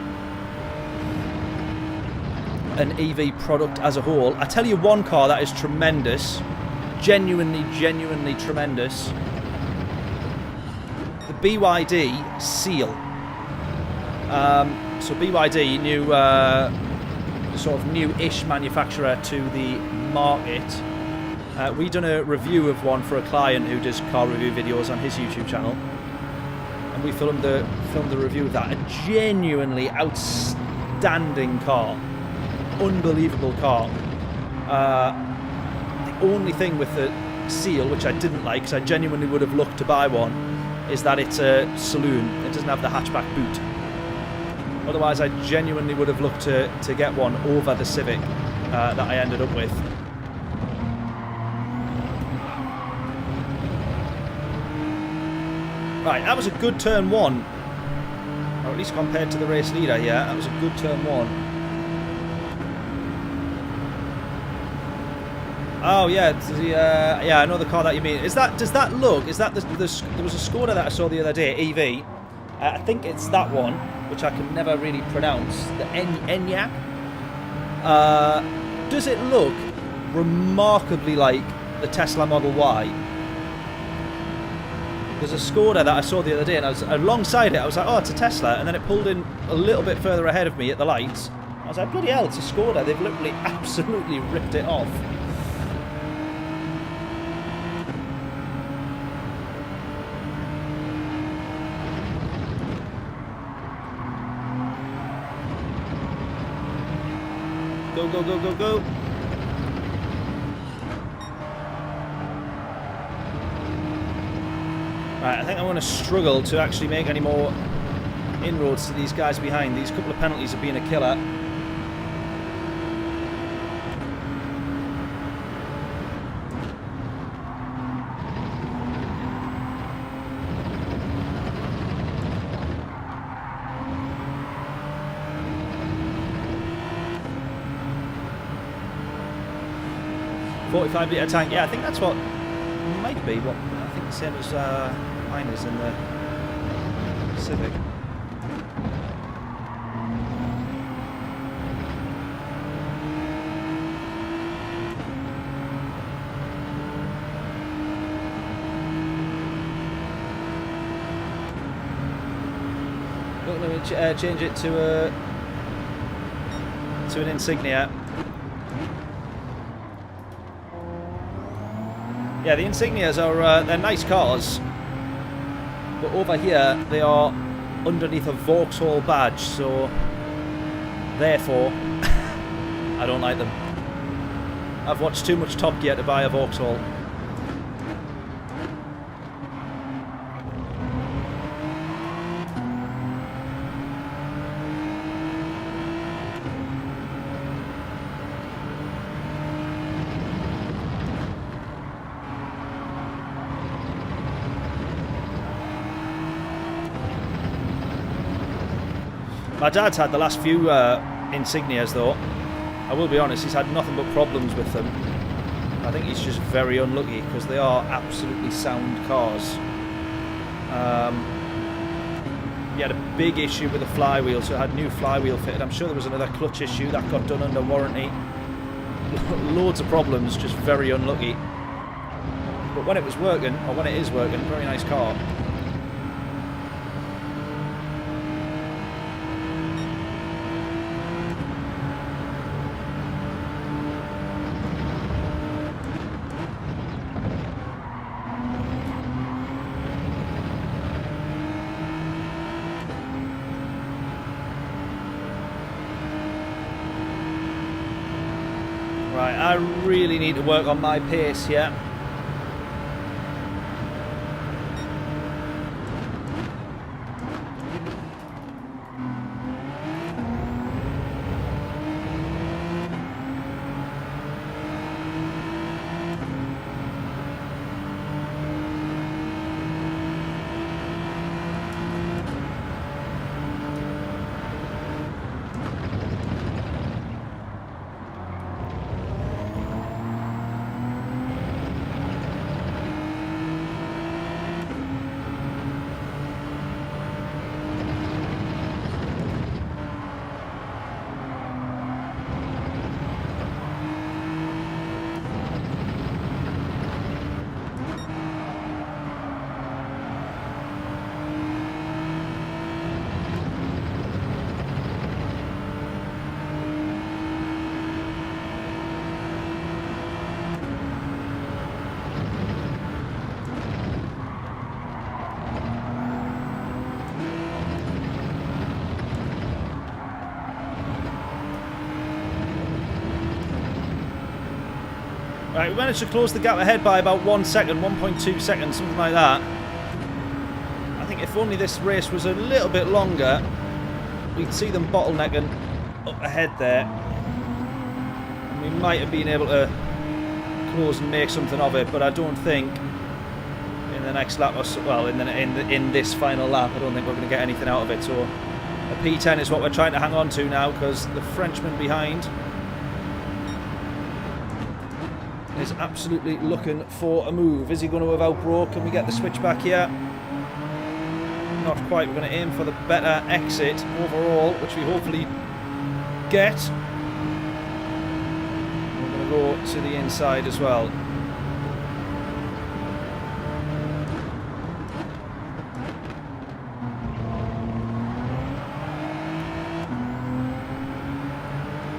an EV product as a whole. I tell you one car that is tremendous, genuinely tremendous. The BYD Seal. So BYD, new, sort of new-ish manufacturer to the market. We done a review of one for a client who does car review videos on his YouTube channel, and we filmed the review of that. A genuinely outstanding car, unbelievable car. The only thing with the Seal, which I didn't like, because I genuinely would have looked to buy one, is that it's a saloon. It doesn't have the hatchback boot. Otherwise, I genuinely would have looked to get one over the Civic that I ended up with. Right, that was a good turn one. Or at least compared to the race leader, yeah, that was a good turn one. Oh yeah, yeah, I know the car that you mean. Does that look? Is that there was a Skoda that I saw the other day, EV. I think it's that one, which I can never really pronounce. The Enyaq. Does it look remarkably like the Tesla Model Y? There's a Skoda that I saw the other day, and I was alongside it. I was like, oh, it's a Tesla, and then it pulled in a little bit further ahead of me at the lights. I was like, bloody hell, it's a Skoda. They've literally absolutely ripped it off. Go, go, go, go, go. Right, I think I'm going to struggle to actually make any more inroads to these guys behind. These couple of penalties have been a killer. .45-litre tank, yeah, I think that's what might be what I think the same as mine is in the Civic. Look, let me change it to an Insignia. Yeah, the Insignias are they're nice cars, but over here they are underneath a Vauxhall badge, so therefore I don't like them. I've watched too much Top Gear to buy a Vauxhall. My dad's had the last few Insignias though. I will be honest, he's had nothing but problems with them. I think he's just very unlucky because they are absolutely sound cars. He had a big issue with the flywheel, so it had new flywheel fitted. I'm sure there was another clutch issue that got done under warranty. Loads of problems, just very unlucky. But when it was working, or when it is working, very nice car. Right, I really need to work on my pace here. Right, we managed to close the gap ahead by about 1 second, 1.2 seconds, something like that. I think if only this race was a little bit longer, we'd see them bottlenecking up ahead there. And we might have been able to close and make something of it, but I don't think in the next lap, or so, well, in this final lap, I don't think we're going to get anything out of it. So a P10 is what we're trying to hang on to now, because the Frenchman behind is absolutely looking for a move. Is he going to have outbroke? Can we get the switch back here? Not quite. We're going to aim for the better exit overall, which we hopefully get. We're going to go to the inside as well.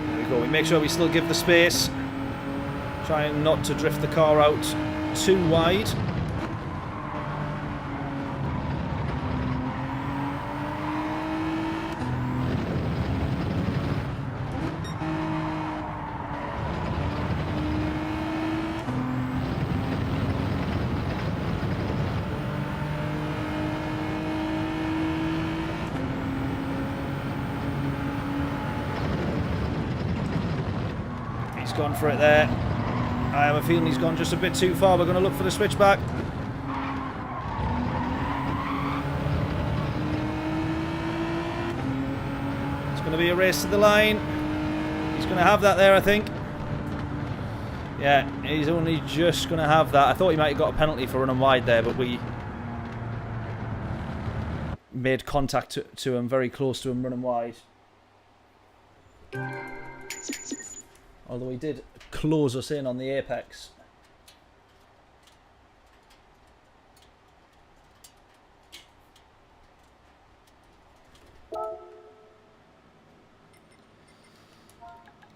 There we go. We make sure we still give the space. Trying not to drift the car out too wide. He's gone for it there. I have a feeling he's gone just a bit too far. We're going to look for the switchback. It's going to be a race to the line. He's going to have that there, I think. Yeah, he's only just going to have that. I thought he might have got a penalty for running wide there, but we made contact to him, very close to him running wide. Although he did close us in on the apex.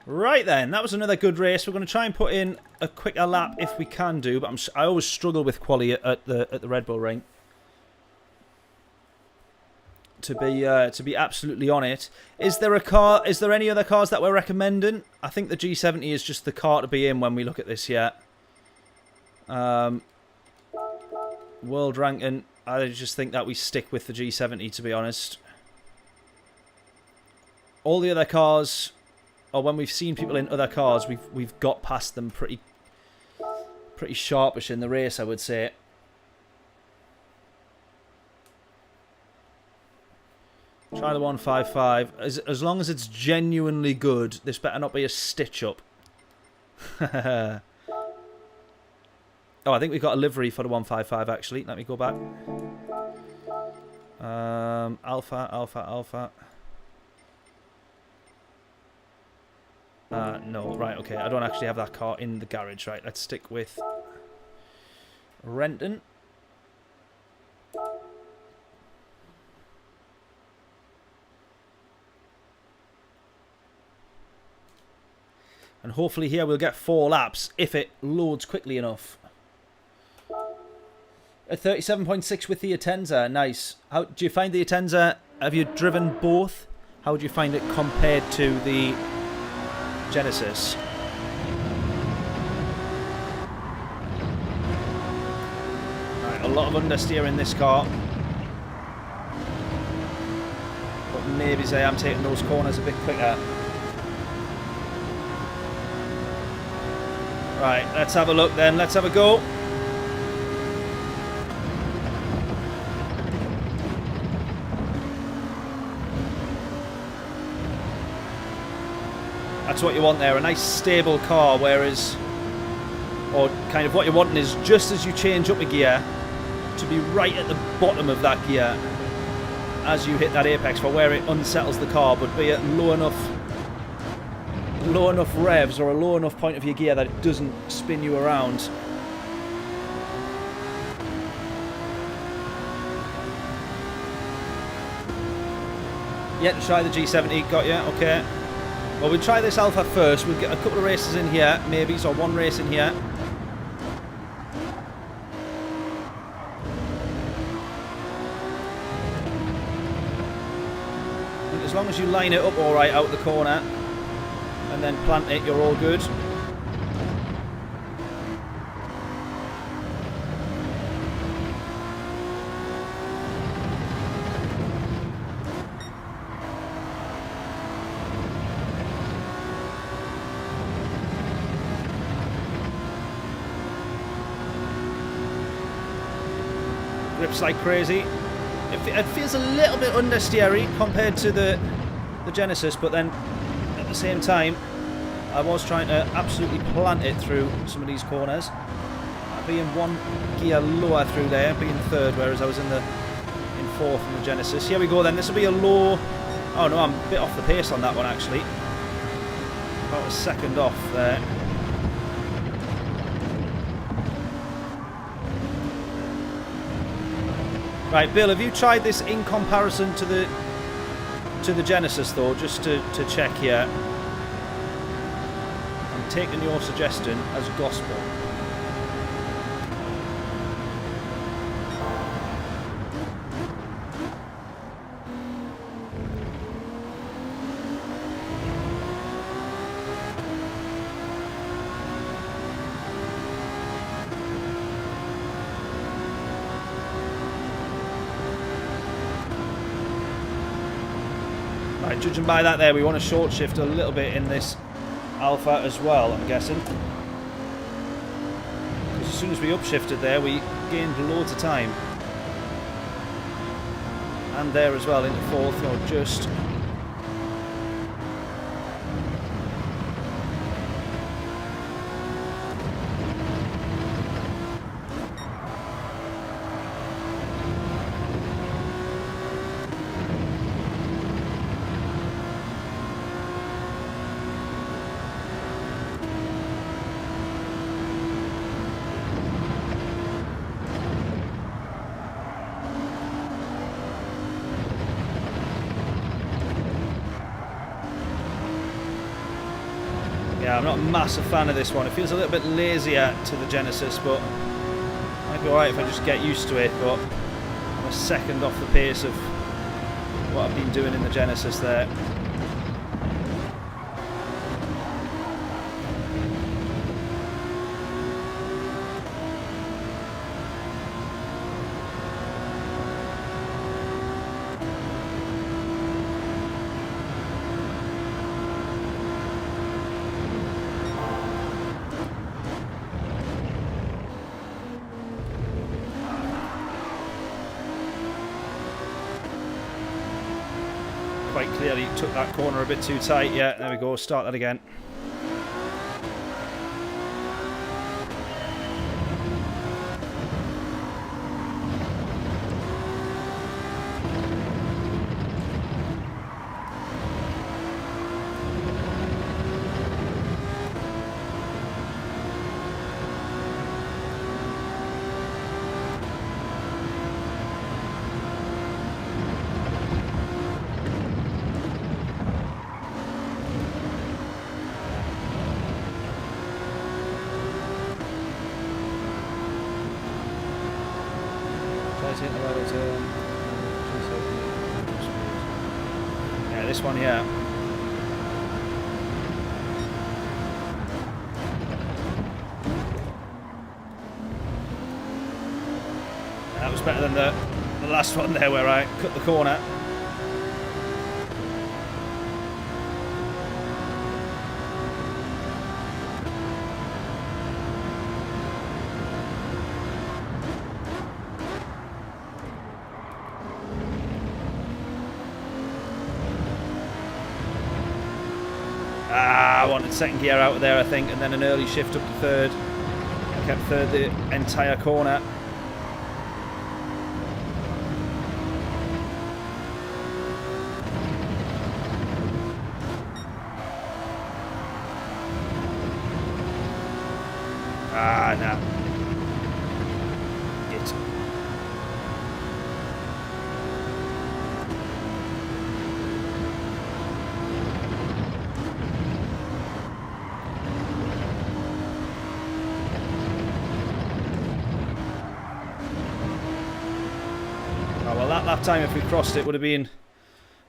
Right then, that was another good race. We're going to try and put in a quicker lap if we can do, but I always struggle with quali at the Red Bull Ring. To be absolutely on it. Is there any other cars that we're recommending? I think the G70 is just the car to be in when we look at this yet. World ranking, I just think that we stick with the G70, to be honest. All the other cars, or when we've seen people in other cars, we've got past them pretty sharpish in the race, I would say. Try the 155. As long as it's genuinely good, this better not be a stitch up. Oh, I think we've got a livery for the 155 actually. Let me go back. Alpha. No, right, okay. I don't actually have that car in the garage. Right, let's stick with Renton. And hopefully here we'll get 4 laps if it loads quickly enough. A 37.6 with the Atenza. Nice. How do you find the Atenza? Have you driven both? How do you find it compared to the Genesis? Right, a lot of understeer in this car. But maybe I am taking those corners a bit quicker. Right, let's have a look then. Let's have a go. That's what you want there, a nice stable car, whereas, or kind of what you're wanting is just as you change up a gear, to be right at the bottom of that gear as you hit that apex for where it unsettles the car, but be at low enough revs or a low enough point of your gear that it doesn't spin you around. Yeah, try the G70, got you, okay. Well, we'll try this Alpha first. We'll get a couple of races in here, maybe, so 1 race in here. And as long as you line it up all right out the corner and then plant it, you're all good. grips like crazy. It feels a little bit understeery compared to the Genesis, but then at the same time, I was trying to absolutely plant it through some of these corners. Being one gear lower through there, being third, whereas I was in fourth in the Genesis. Here we go then. This will be a low. Oh no, I'm a bit off the pace on that one actually. About a second off there. Right, Bill, have you tried this in comparison to the Genesis though, just to check here? I'm taking your suggestion as gospel. Right, judging by that there, we want to short shift a little bit in this Alpha as well, I'm guessing. Because as soon as we upshifted there, we gained loads of time. And there as well into fourth, you know, just... Yeah, I'm not a massive fan of this one. It feels a little bit lazier to the Genesis, but might be alright if I just get used to it. But I'm a second off the pace of what I've been doing in the Genesis there. Quite clearly took that corner a bit too tight. Yeah, there we go. Start that again. Yeah, this one here. That was better than the last one there where I cut the corner. I wanted second gear out of there, I think, and then an early shift up to third. I kept third the entire corner. Ah, no. Git. Oh, well, that lap time, if we crossed it, would have been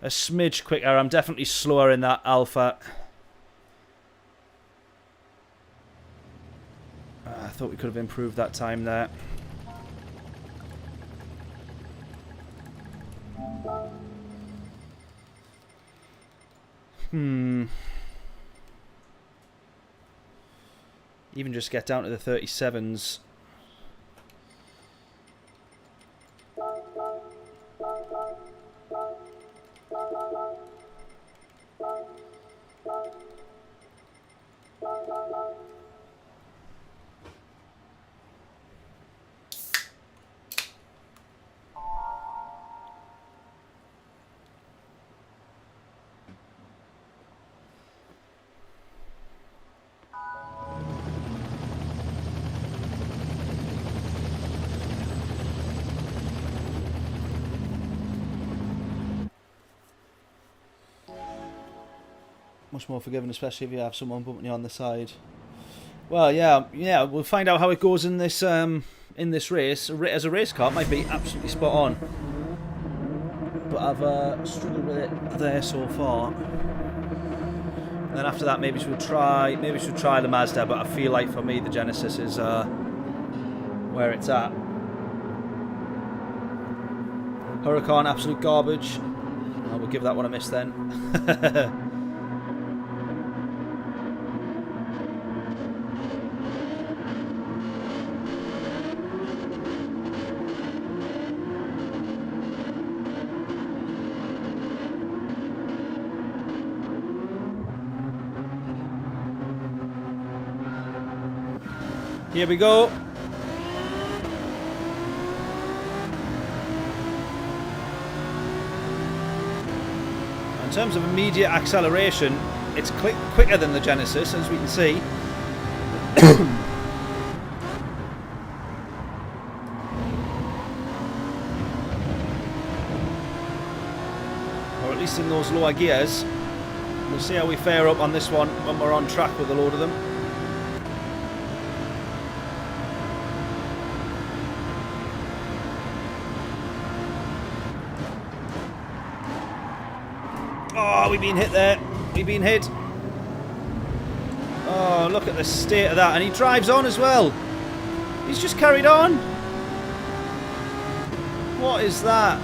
a smidge quicker. I'm definitely slower in that Alpha. I thought we could have improved that time there. Even just get down to the 37s. Much more forgiving, especially if you have someone bumping you on the side. Well, yeah, we'll find out how it goes in this race. As a race car, it might be absolutely spot on, but I've struggled with it there so far. And then after that, maybe we should try the Mazda. But I feel like for me, the Genesis is where it's at. Huracan, absolute garbage. I will give that one a miss then. Here we go. In terms of immediate acceleration, it's quicker than the Genesis, as we can see. Or at least in those lower gears. We'll see how we fare up on this one when we're on track with a load of them. Oh, we've been hit there. We've been hit. Oh, look at the state of that. And he drives on as well. He's just carried on. What is that?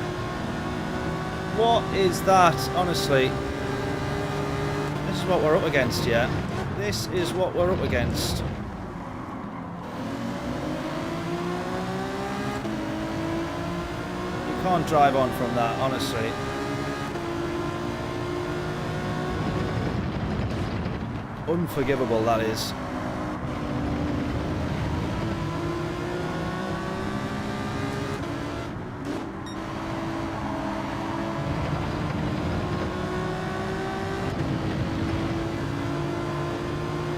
What is that, honestly? This is what we're up against, yeah? This is what we're up against. You can't drive on from that, honestly. Unforgivable, that is.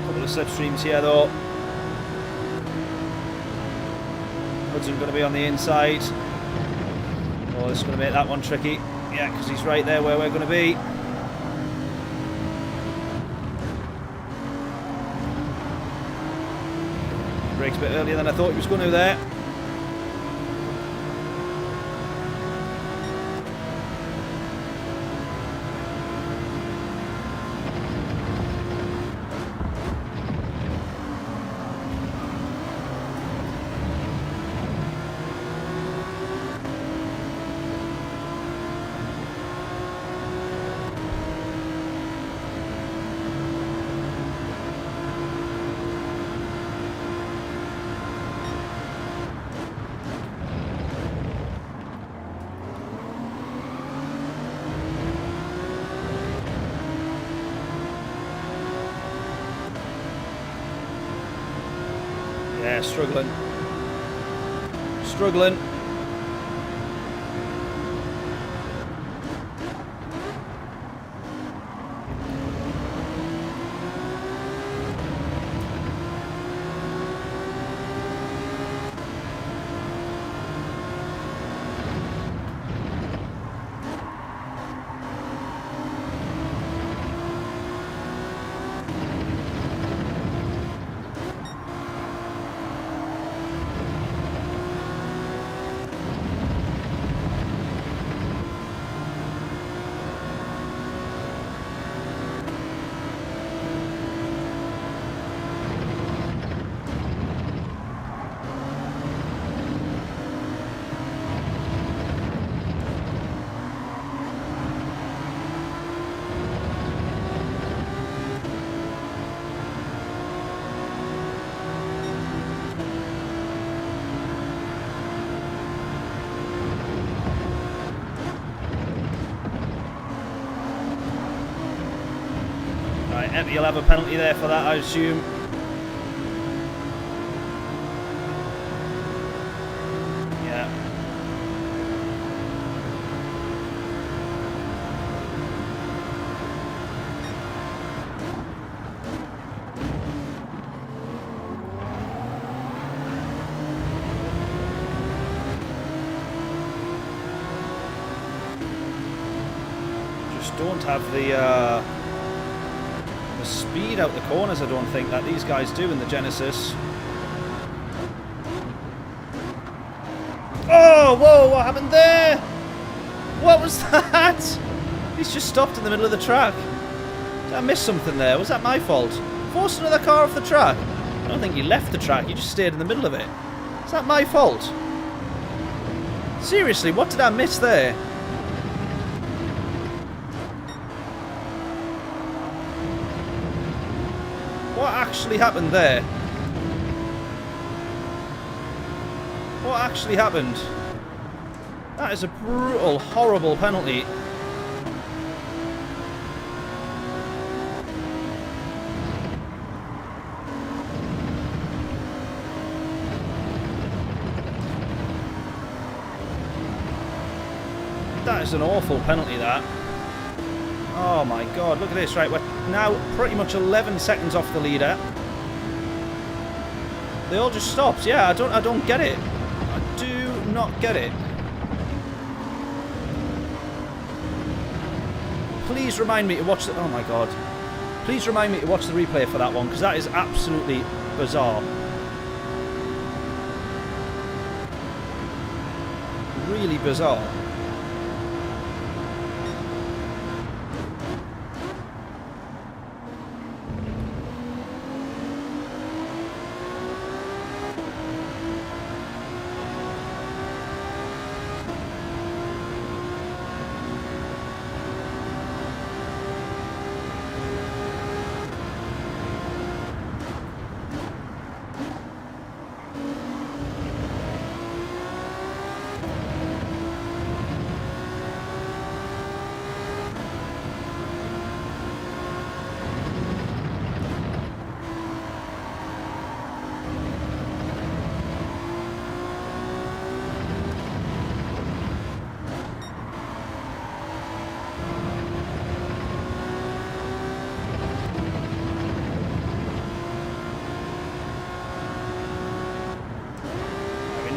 Couple of slipstreams here though. Hudson going to be on the inside. Oh, this is going to make that one tricky. Yeah, because he's right there where we're going to be. Brakes a bit earlier than I thought he was going to there. Yeah, struggling. Struggling. He'll have a penalty there for that, I assume. Yeah. Just don't have the speed out the corners, I don't think, that these guys do in the Genesis. Oh, whoa, what happened there? What was that? He's just stopped in the middle of the track. Did I miss something there? Was that my fault? Forced another car off the track? I don't think he left the track, he just stayed in the middle of it. Is that my fault? Seriously, what did I miss there? What actually happened there? What actually happened? That is a brutal, horrible penalty. That is an awful penalty, that. Oh my god, look at this, right, we're now pretty much 11 seconds off the leader. They all just stopped, yeah, I don't get it. I do not get it. Please remind me to watch the, oh my god. Please remind me to watch the replay for that one, because that is absolutely bizarre. Really bizarre.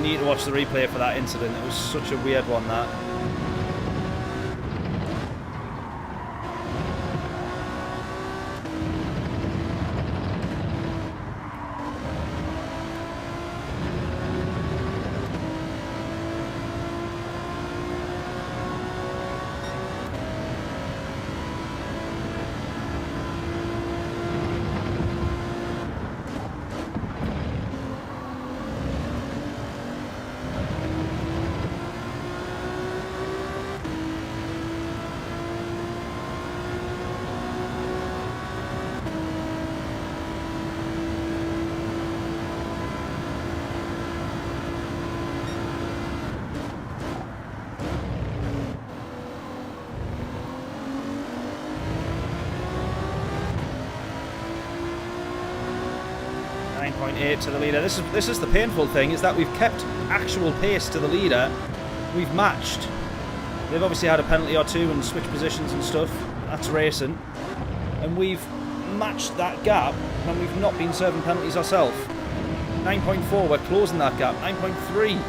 Need to watch the replay for that incident. It was such a weird one, that. To the leader. This is the painful thing, is that we've kept actual pace to the leader. We've matched. They've obviously had a penalty or two and switched positions and stuff. That's racing. And we've matched that gap and we've not been serving penalties ourselves. 9.4, we're closing that gap. 9.3.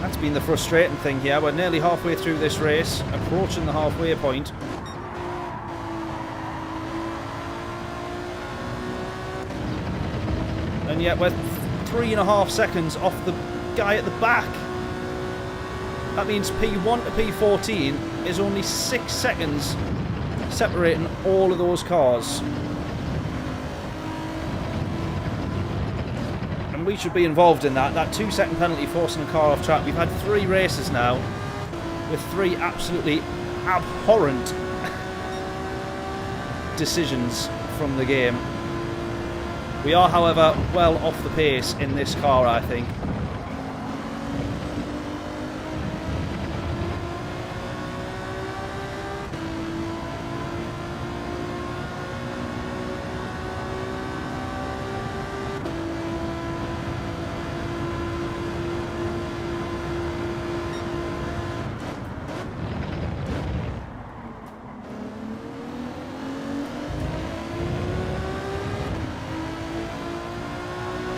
That's been the frustrating thing here. We're nearly halfway through this race, approaching the halfway point. And yet we're 3.5 seconds off the guy at the back. That means P1 to P14 is only 6 seconds separating all of those cars. And we should be involved in that. That 2-second penalty forcing a car off track. We've had 3 races now with 3 absolutely abhorrent decisions from the game. We are, however, well off the pace in this car, I think.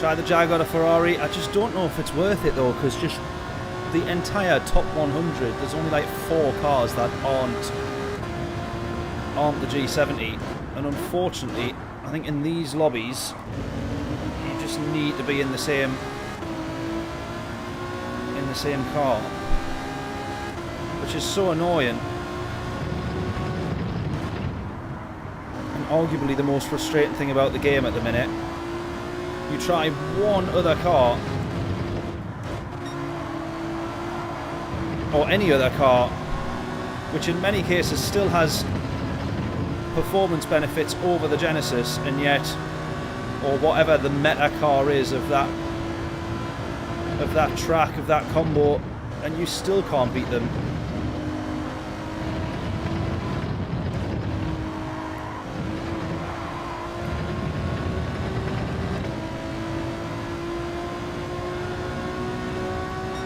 Try the Jag or the Ferrari. I just don't know if it's worth it though, because just the entire top 100, there's only like 4 cars that aren't the G70, and unfortunately, I think in these lobbies, you just need to be in the same car, which is so annoying, and arguably the most frustrating thing about the game at the minute. You try one other car, or any other car, which in many cases still has performance benefits over the Genesis, and yet, or whatever the meta car is of that track, of that combo, and you still can't beat them.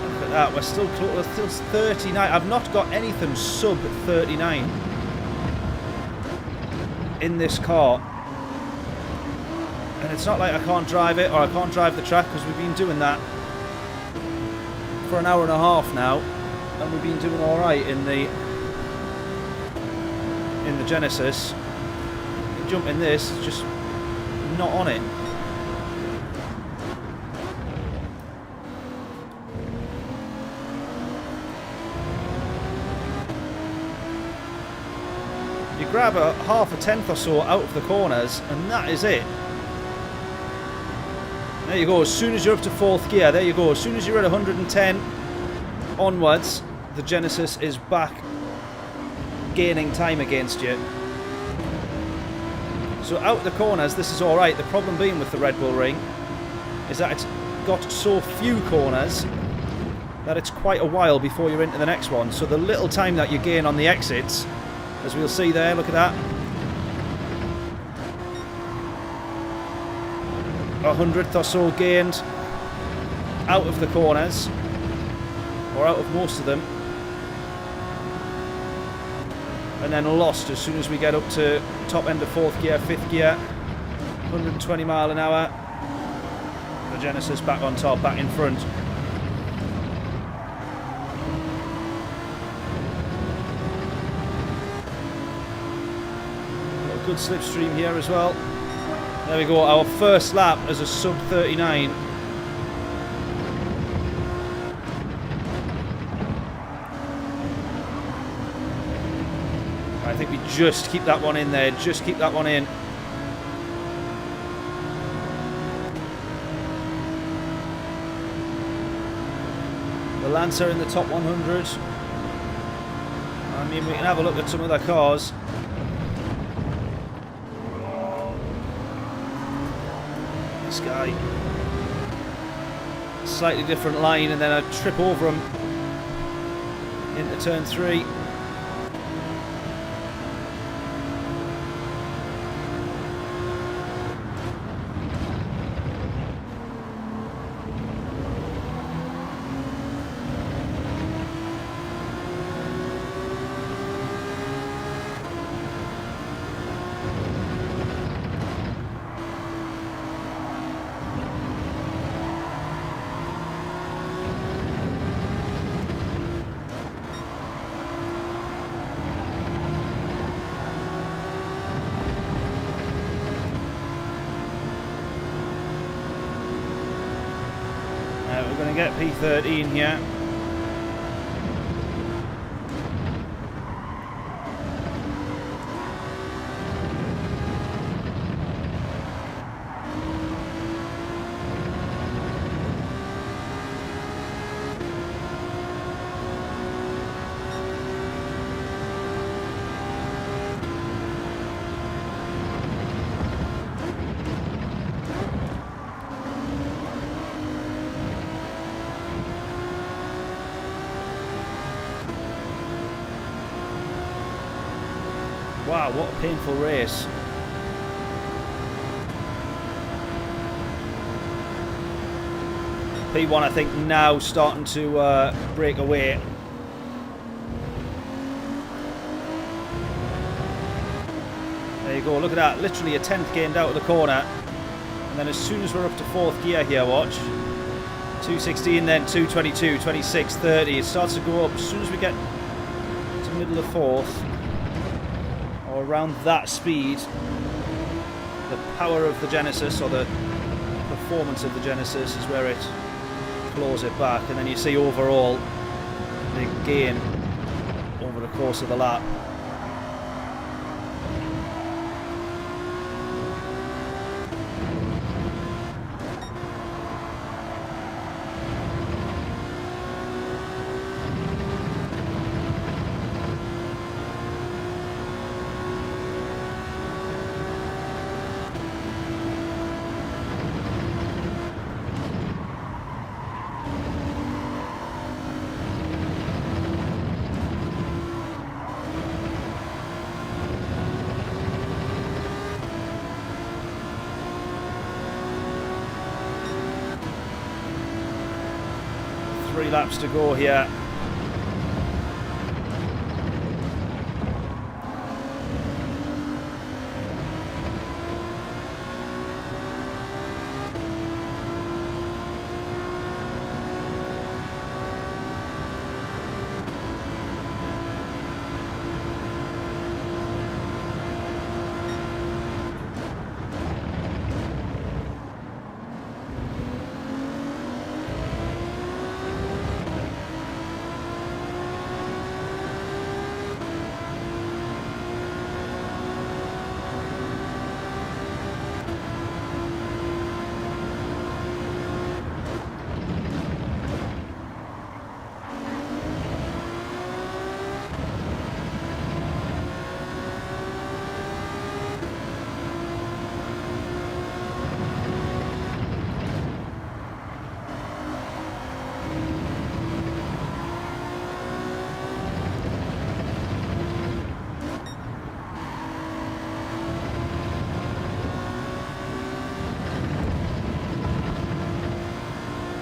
Look at that, we're still close, we're still 39. I've not got anything sub 39 in this car, and it's not like I can't drive it or I can't drive the track, because we've been doing that for an hour and a half now, and we've been doing alright in the Genesis. You jump in this, it's just not on it. You grab a half a tenth or so out of the corners, and that is it. There you go, as soon as you're up to 4th gear, there you go, as soon as you're at 110 onwards, the Genesis is back gaining time against you. So out the corners, this is alright. The problem being with the Red Bull Ring is that it's got so few corners that it's quite a while before you're into the next one. So the little time that you gain on the exits, as we'll see there, look at that, 100th or so gained out of the corners, or out of most of them, and then lost as soon as we get up to top end of 4th gear, 5th gear, 120 mile an hour. The Genesis back on top, back in front. A good slipstream here as well. There we go, our first lap as a sub 39. I think we just keep that one in there, just keep that one in. The Lancer in the top 100. I mean, we can have a look at some other cars. This guy, slightly different line, and then a trip over him into turn 3. We're going to get P13 here. Wow, what a painful race. P1, I think, now starting to break away. There you go, look at that, literally a tenth gained out of the corner. And then as soon as we're up to 4th gear here, watch. 216, then 222, 26, 30. It starts to go up as soon as we get to the middle of 4th. Or around that speed. The power of the Genesis, or the performance of the Genesis, is where it claws it back. And then you see overall the gain over the course of the lap. Three laps to go here.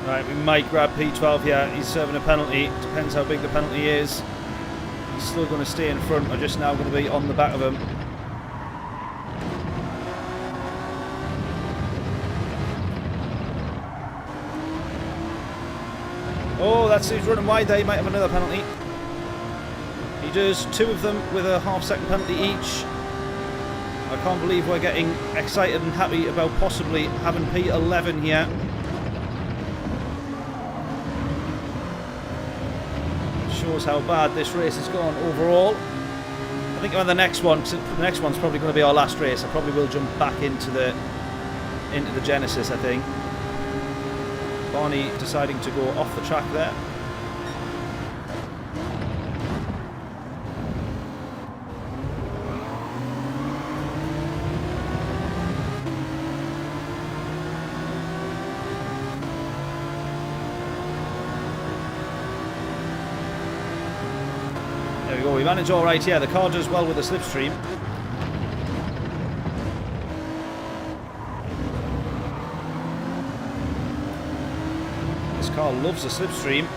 Right, we might grab P12 here. He's serving a penalty. Depends how big the penalty is. He's still going to stay in front. We're just now going to be on the back of him. Oh, that's he's running wide there. He might have another penalty. He does 2 of them with a half-second penalty each. I can't believe we're getting excited and happy about possibly having P11 here. Shows how bad this race has gone overall. I think on the next one, the next one's probably going to be our last race. I probably will jump back into the Genesis, I think. Barney deciding to go off the track there. There we go, we manage alright here. The car does well with the slipstream. This car loves a slipstream.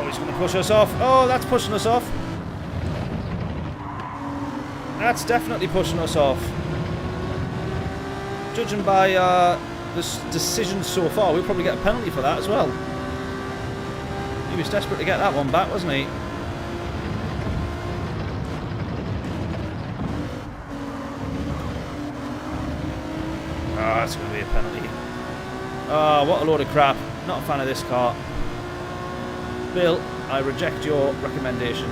He's going to push us off. Oh, that's pushing us off. That's definitely pushing us off. Judging by this decision so far, we'll probably get a penalty for that as well. He was desperate to get that one back, wasn't he? Oh, that's going to be a penalty. Oh, what a load of crap. Not a fan of this car. Bill, I reject your recommendation.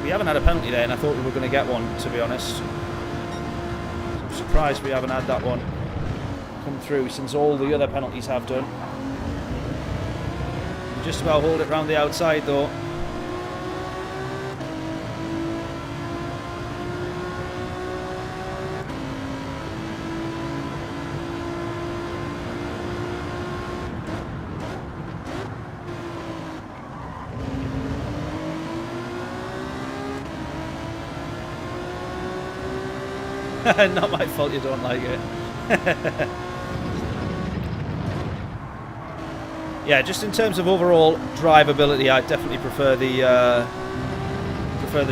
We haven't had a penalty there, and I thought we were going to get one, to be honest. I'm surprised we haven't had that one come through, since all the other penalties have done. We just about hold it round the outside, though. Not my fault you don't like it. Yeah, just in terms of overall drivability, I definitely prefer the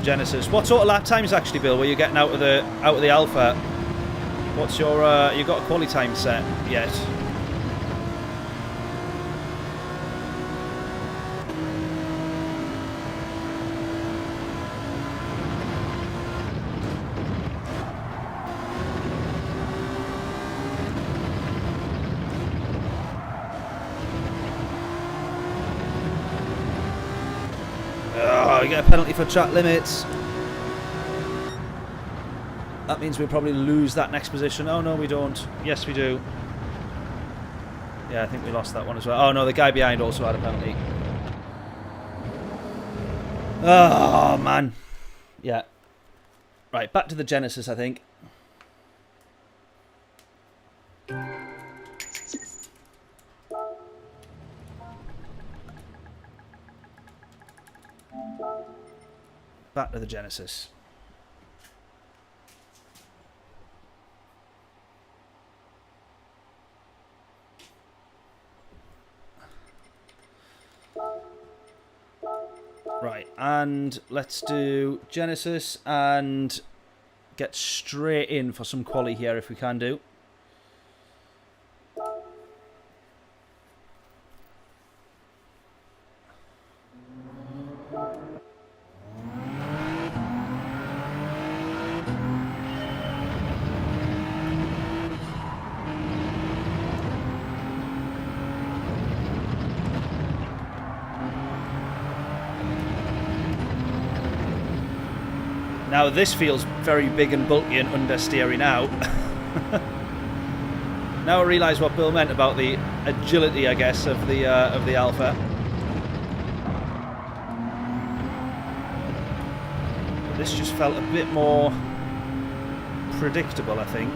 Genesis. What sort of lap times actually, Bill, were you getting out of the Alpha? What's your you got a quali time set yet? Oh, you get a penalty for track limits. That means we'll probably lose that next position. Oh, no, we don't. Yes, we do. Yeah, I think we lost that one as well. Oh, no, the guy behind also had a penalty. Oh, man. Yeah. Right, back to the Genesis, I think. Back to the Genesis. Right, and let's do Genesis and get straight in for some quali here if we can do. Now this feels very big and bulky and understeery now. Now I realise what Bill meant about the agility, I guess, of the Alpha. This just felt a bit more predictable, I think.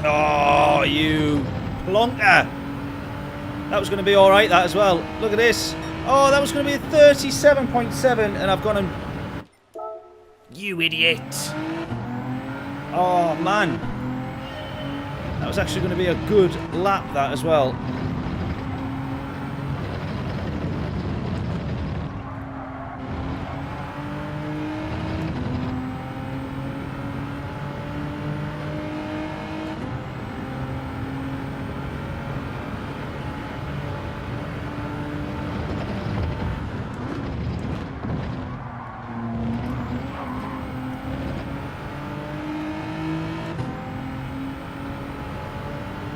Oh, you plonker. That was going to be alright, that as well. Look at this. Oh, that was going to be a 37.7, and I've gone and... You idiot. Oh, man. That was actually going to be a good lap, that as well.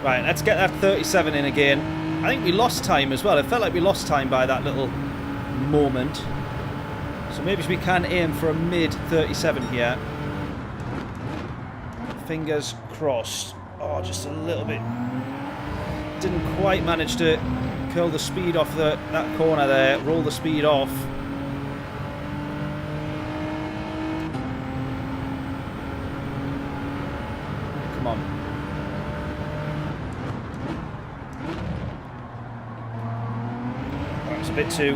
Right, let's get that 37 in again. I think we lost time as well. It felt like we lost time by that little moment. So maybe we can aim for a mid 37 here. Fingers crossed. Oh, just a little bit. Didn't quite manage to curl the speed off that corner there. Roll the speed off. Come on. A bit too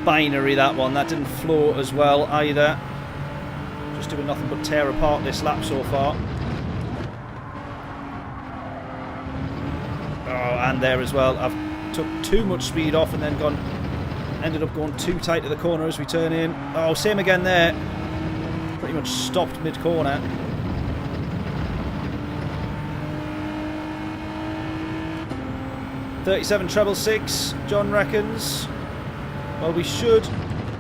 binary, that one. That didn't flow as well either. Just doing nothing but tear apart this lap so far. Oh, and there as well. I've took too much speed off and then ended up going too tight to the corner as we turn in. Oh, same again there. Pretty much stopped mid-corner. .37.666, John reckons. Well, we should,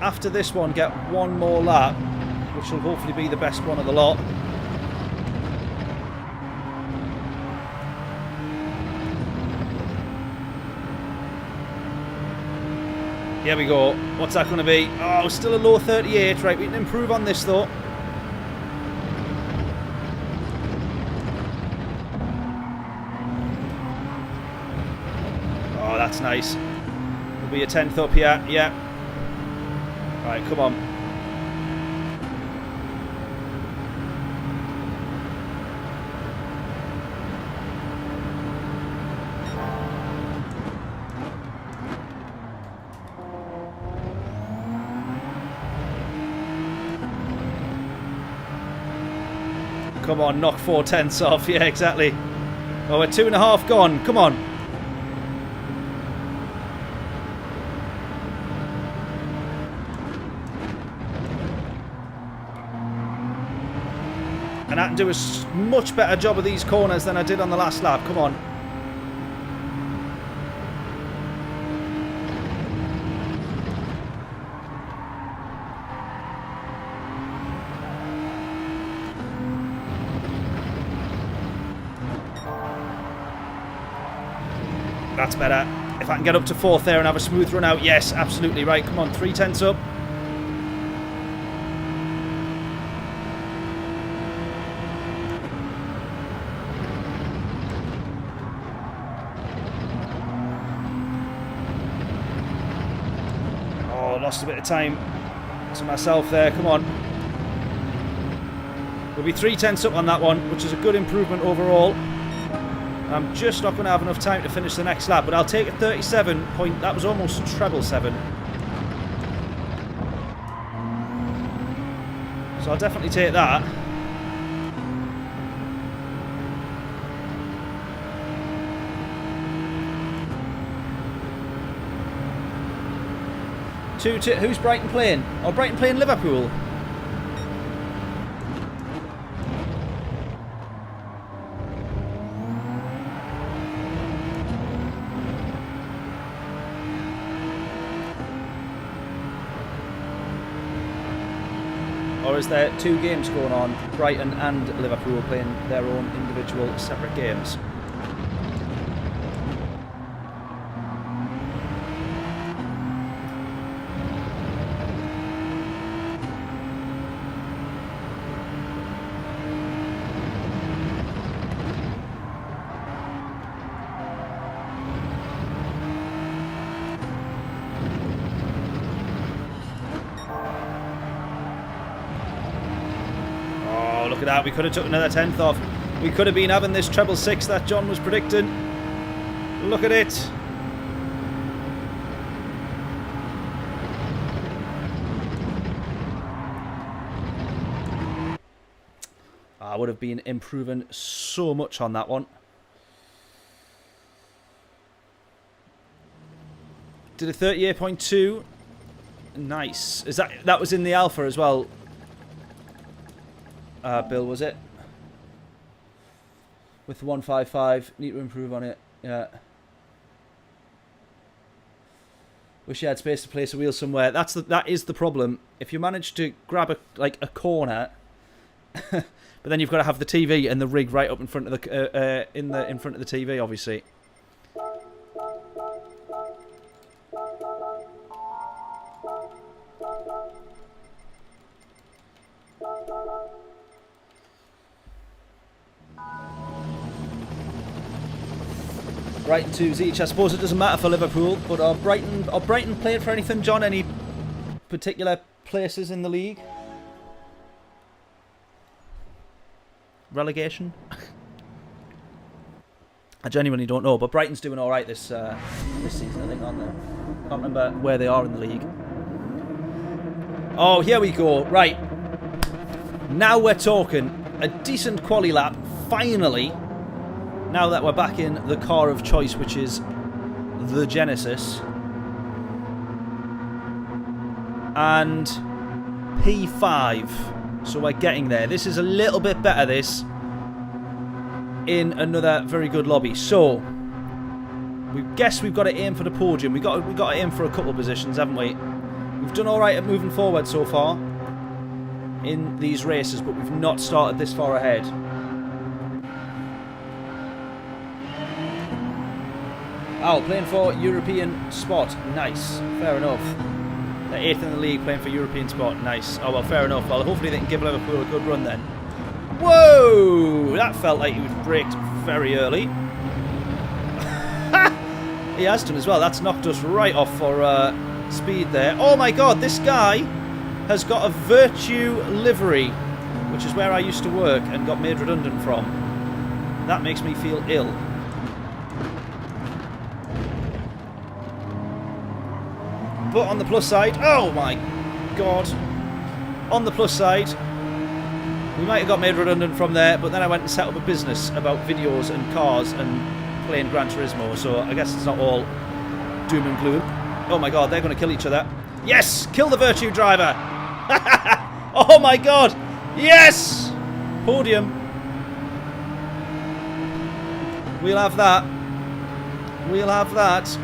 after this one, get one more lap, which will hopefully be the best one of the lot. Here we go. What's that going to be? Oh, still a low 38. Right, we can improve on this though. Oh, that's nice. Will be a 10th up here. Yeah. Right, come on. Come on, knock 4/10 off. Yeah, exactly. Oh, we're 2.5 gone. Come on. And I can do a much better job of these corners than I did on the last lap. Come on. That's better. If I can get up to 4th there and have a smooth run out. Yes, absolutely right. Come on, 3/10 up. Oh, lost a bit of time to myself there. Come on. We'll be 3/10 up on that one, which is a good improvement overall. I'm just not going to have enough time to finish the next lap, but I'll take a 37 point. That was almost treble 7. So I'll definitely take that. Who's Brighton playing? Oh, Brighton playing Liverpool. Or is there 2 games going on? Brighton and Liverpool playing their own individual separate games. Look at that, we could have took another 10th off. We could have been having this treble 6 that John was predicting. Look at it. I would have been improving so much on that one. Did a 38.2. Nice. Is that was in the alpha as well? Bill, was it? With the 155, need to improve on it. Yeah. Wish you had space to place a wheel somewhere. That is the problem. If you manage to grab a corner, but then you've got to have the TV and the rig right up in front of the in front of the TV, obviously. Brighton 2s each. I suppose it doesn't matter for Liverpool, but are Brighton playing for anything, John? Any particular places in the league? Relegation? I genuinely don't know, but Brighton's doing all right this season, I think, aren't they? Can't remember where they are in the league. Oh, here we go. Right. Now we're talking. A decent quali lap, finally. Now that we're back in the car of choice, which is the Genesis. And P5. So we're getting there. This is a little bit better, this. In another very good lobby. So, we guess we've got to aim for the podium. We've got to aim for a couple of positions, haven't we? We've done alright at moving forward so far in these races, but we've not started this far ahead. Oh, playing for European spot. Nice. Fair enough. They're 8th in the league, playing for European spot. Nice. Oh, well, fair enough. Well, hopefully they can give Liverpool a good run then. Whoa! That felt like he was braked very early. He has done as well. That's knocked us right off for speed there. Oh my god, this guy has got a Virtue livery, which is where I used to work and got made redundant from. That makes me feel ill. But on the plus side, oh my god. On the plus side, we might have got made redundant from there, but then I went and set up a business about videos and cars and playing Gran Turismo, so I guess it's not all doom and gloom. Oh my god, they're going to kill each other. Yes! Kill the Virtue driver! Oh my god! Yes! Podium. We'll have that. We'll have that.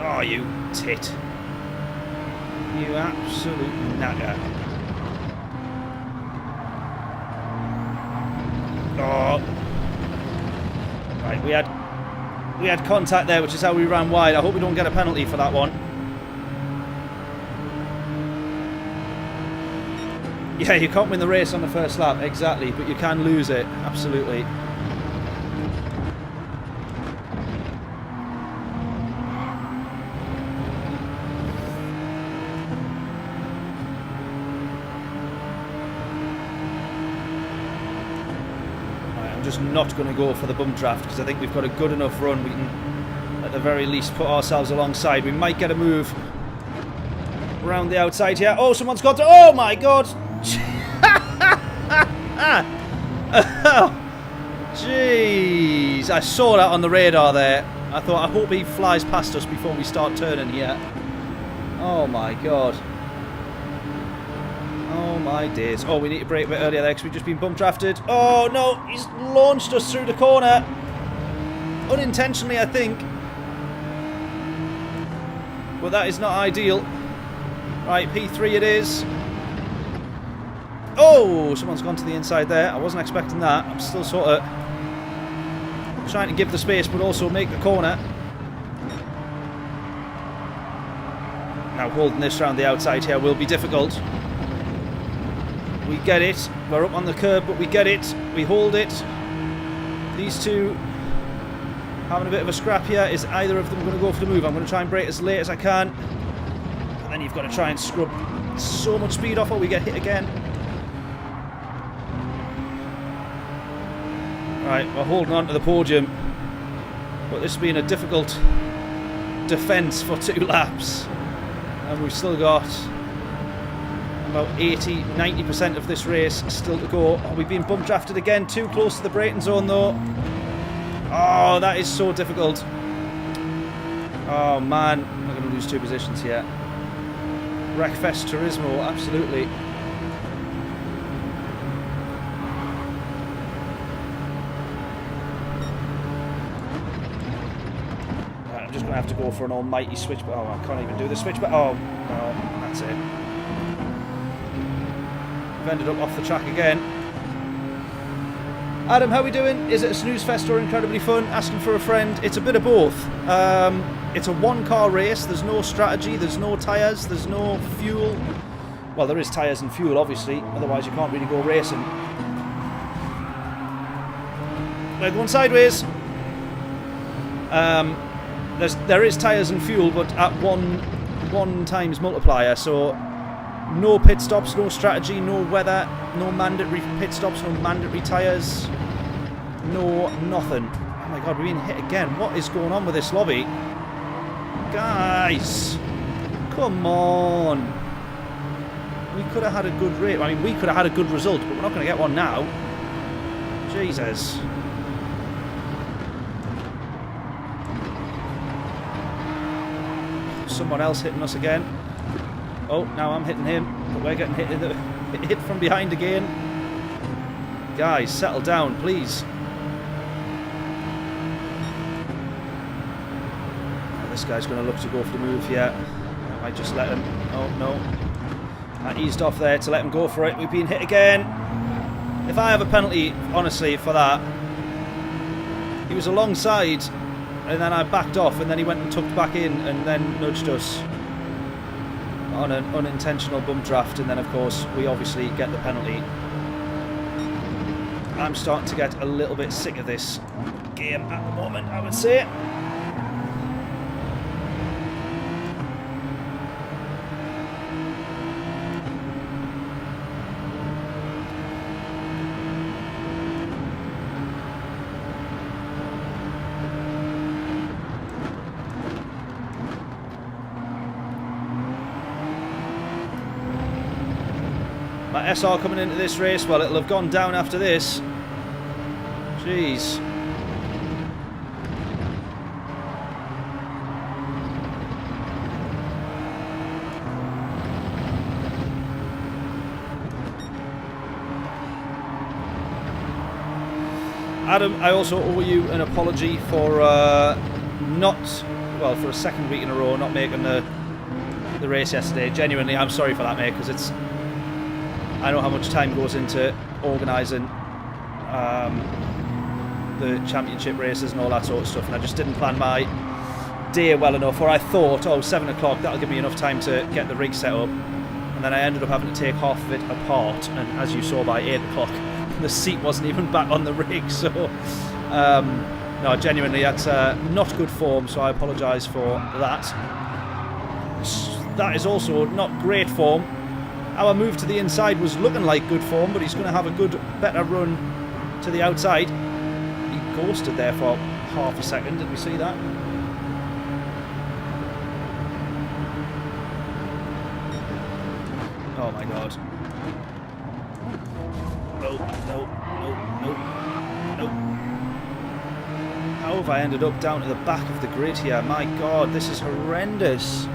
Oh, you tit. You absolute nagger. Oh. Right, we had contact there, which is how we ran wide. I hope we don't get a penalty for that one. Yeah, you can't win the race on the first lap, exactly, but you can lose it, absolutely. Just not going to go for the bump draft because I think we've got a good enough run. We can at the very least put ourselves alongside. We might get a move around the outside here. Oh, someone's got to... Oh my god! Jeez, I saw that on the radar there. I thought, I hope he flies past us before we start turning here. Oh my god. Oh my days. Oh, we need to brake a bit earlier there because we've just been bump drafted. Oh no, he's launched us through the corner. Unintentionally, I think. But that is not ideal. Right, P3 it is. Oh, someone's gone to the inside there. I wasn't expecting that. I'm still sort of trying to give the space but also make the corner. Now holding this around the outside here will be difficult. We get it. We're up on the curb, but we get it. We hold it. These two having a bit of a scrap here. Is either of them going to go for the move? I'm going to try and brake as late as I can. And then you've got to try and scrub so much speed off or we get hit again. Right, we're holding on to the podium. But this has been a difficult defence for 2 laps. And we've still got about 80-90% of this race still to go. Oh, we've been bump drafted again, too close to the braking zone though. Oh, that is so difficult. Oh man, I'm going to lose 2 positions here. Wreckfest Turismo, absolutely. Right, I'm just going to have to go for an almighty switch, but oh, I can't even do the switch, but oh, no, that's it. We've ended up off the track again. Adam, how are we doing? Is it a snooze fest or incredibly fun? Asking for a friend. It's a bit of both. It's a 1-car race. There's no strategy. There's no tyres. There's no fuel. Well, there is tyres and fuel, obviously. Otherwise, you can't really go racing. We're going sideways. there is tyres and fuel, but at one times multiplier, so no pit stops, no strategy, no weather, no mandatory pit stops, no mandatory tyres, no nothing. Oh my god, we're being hit again. What is going on with this lobby? Guys, come on. We could have had a good rate. I mean, we could have had a good result, but we're not going to get one now. Jesus. Someone else hitting us again. Oh, now I'm hitting him, but we're getting hit from behind again. Guys, settle down, please. Oh, this guy's going to look to go for the move here. I might just let him. Oh, no. I eased off there to let him go for it. We've been hit again. If I have a penalty, honestly, for that, he was alongside, and then I backed off, and then he went and tucked back in, and then nudged us on an unintentional bump draft, and then, of course, we obviously get the penalty. I'm starting to get a little bit sick of this game at the moment, I would say. My SR coming into this race, well, it'll have gone down after this. Jeez. Adam, I also owe you an apology for for a second week in a row not making the race yesterday. Genuinely, I'm sorry for that, mate, because I know how much time goes into organising the championship races and all that sort of stuff, and I just didn't plan my day well enough, or I thought, oh, 7 o'clock, that'll give me enough time to get the rig set up, and then I ended up having to take half of it apart, and as you saw by 8 o'clock, the seat wasn't even back on the rig, so no, genuinely, that's not good form, so I apologise for that. That is also not great form. Our move to the inside was looking like good form, but he's going to have a better run to the outside. He ghosted there for half a second. Did we see that? Oh my god. No, no, no, no, no. How have I ended up down to the back of the grid here? My god, this is horrendous.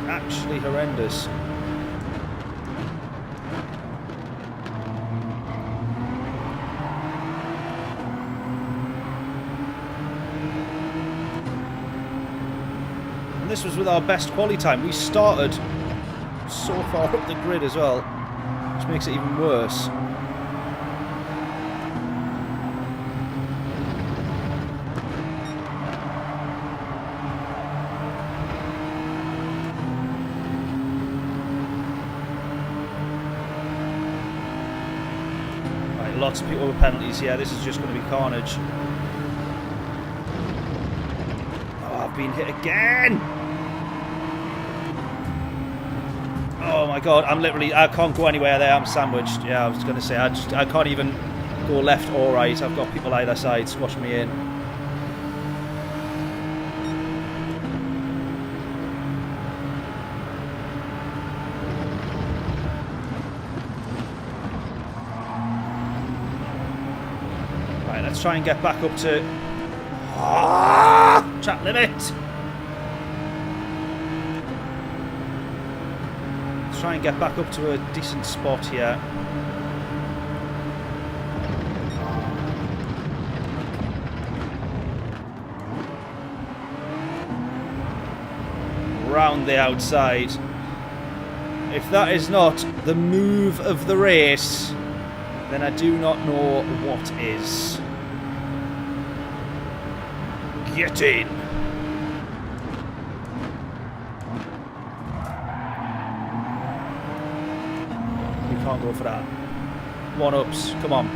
Actually horrendous. And this was with our best quali time. We started so far up the grid as well, which makes it even worse. Lots of people with penalties here. This is just going to be carnage. Oh, I've been hit again. Oh my god, I can't go anywhere there. I'm sandwiched. Yeah, I was going to say, I can't even go left or right. I've got people either side squashing me in. Let's try and get back up to track limit. Let's try and get back up to a decent spot here. Round the outside. If that is not the move of the race, then I do not know what is. Get in! We can't go for that. 1-ups, come on.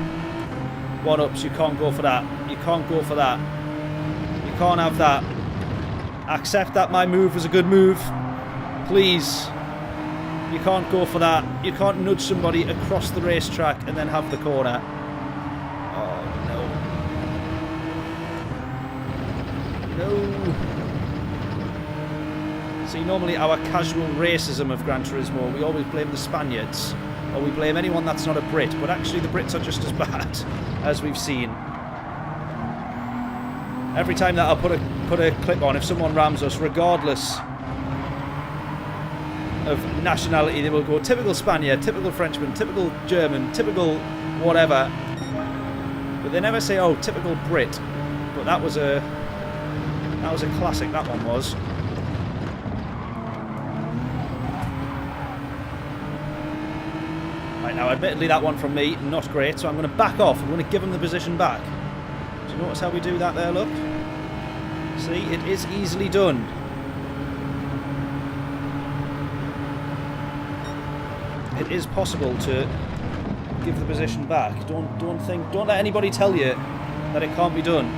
1-ups. You can't go for that. You can't go for that. You can't have that. Accept that my move was a good move. Please. You can't go for that. You can't nudge somebody across the racetrack and then have the corner. Oh, no. No. See, normally our casual racism of Gran Turismo, we always blame the Spaniards. Or we blame anyone that's not a Brit. But actually the Brits are just as bad, as we've seen. Every time that I'll put a clip on, if someone rams us, regardless of nationality, they will go typical Spaniard, typical Frenchman, typical German, typical whatever. But they never say, oh, typical Brit. But that was a classic, that one was. Right, now admittedly that one from me, not great, so I'm going to back off. I'm going to give him the position back. Do you notice how we do that there, look? See, it is easily done. It is possible to give the position back. Don't let anybody tell you that it can't be done.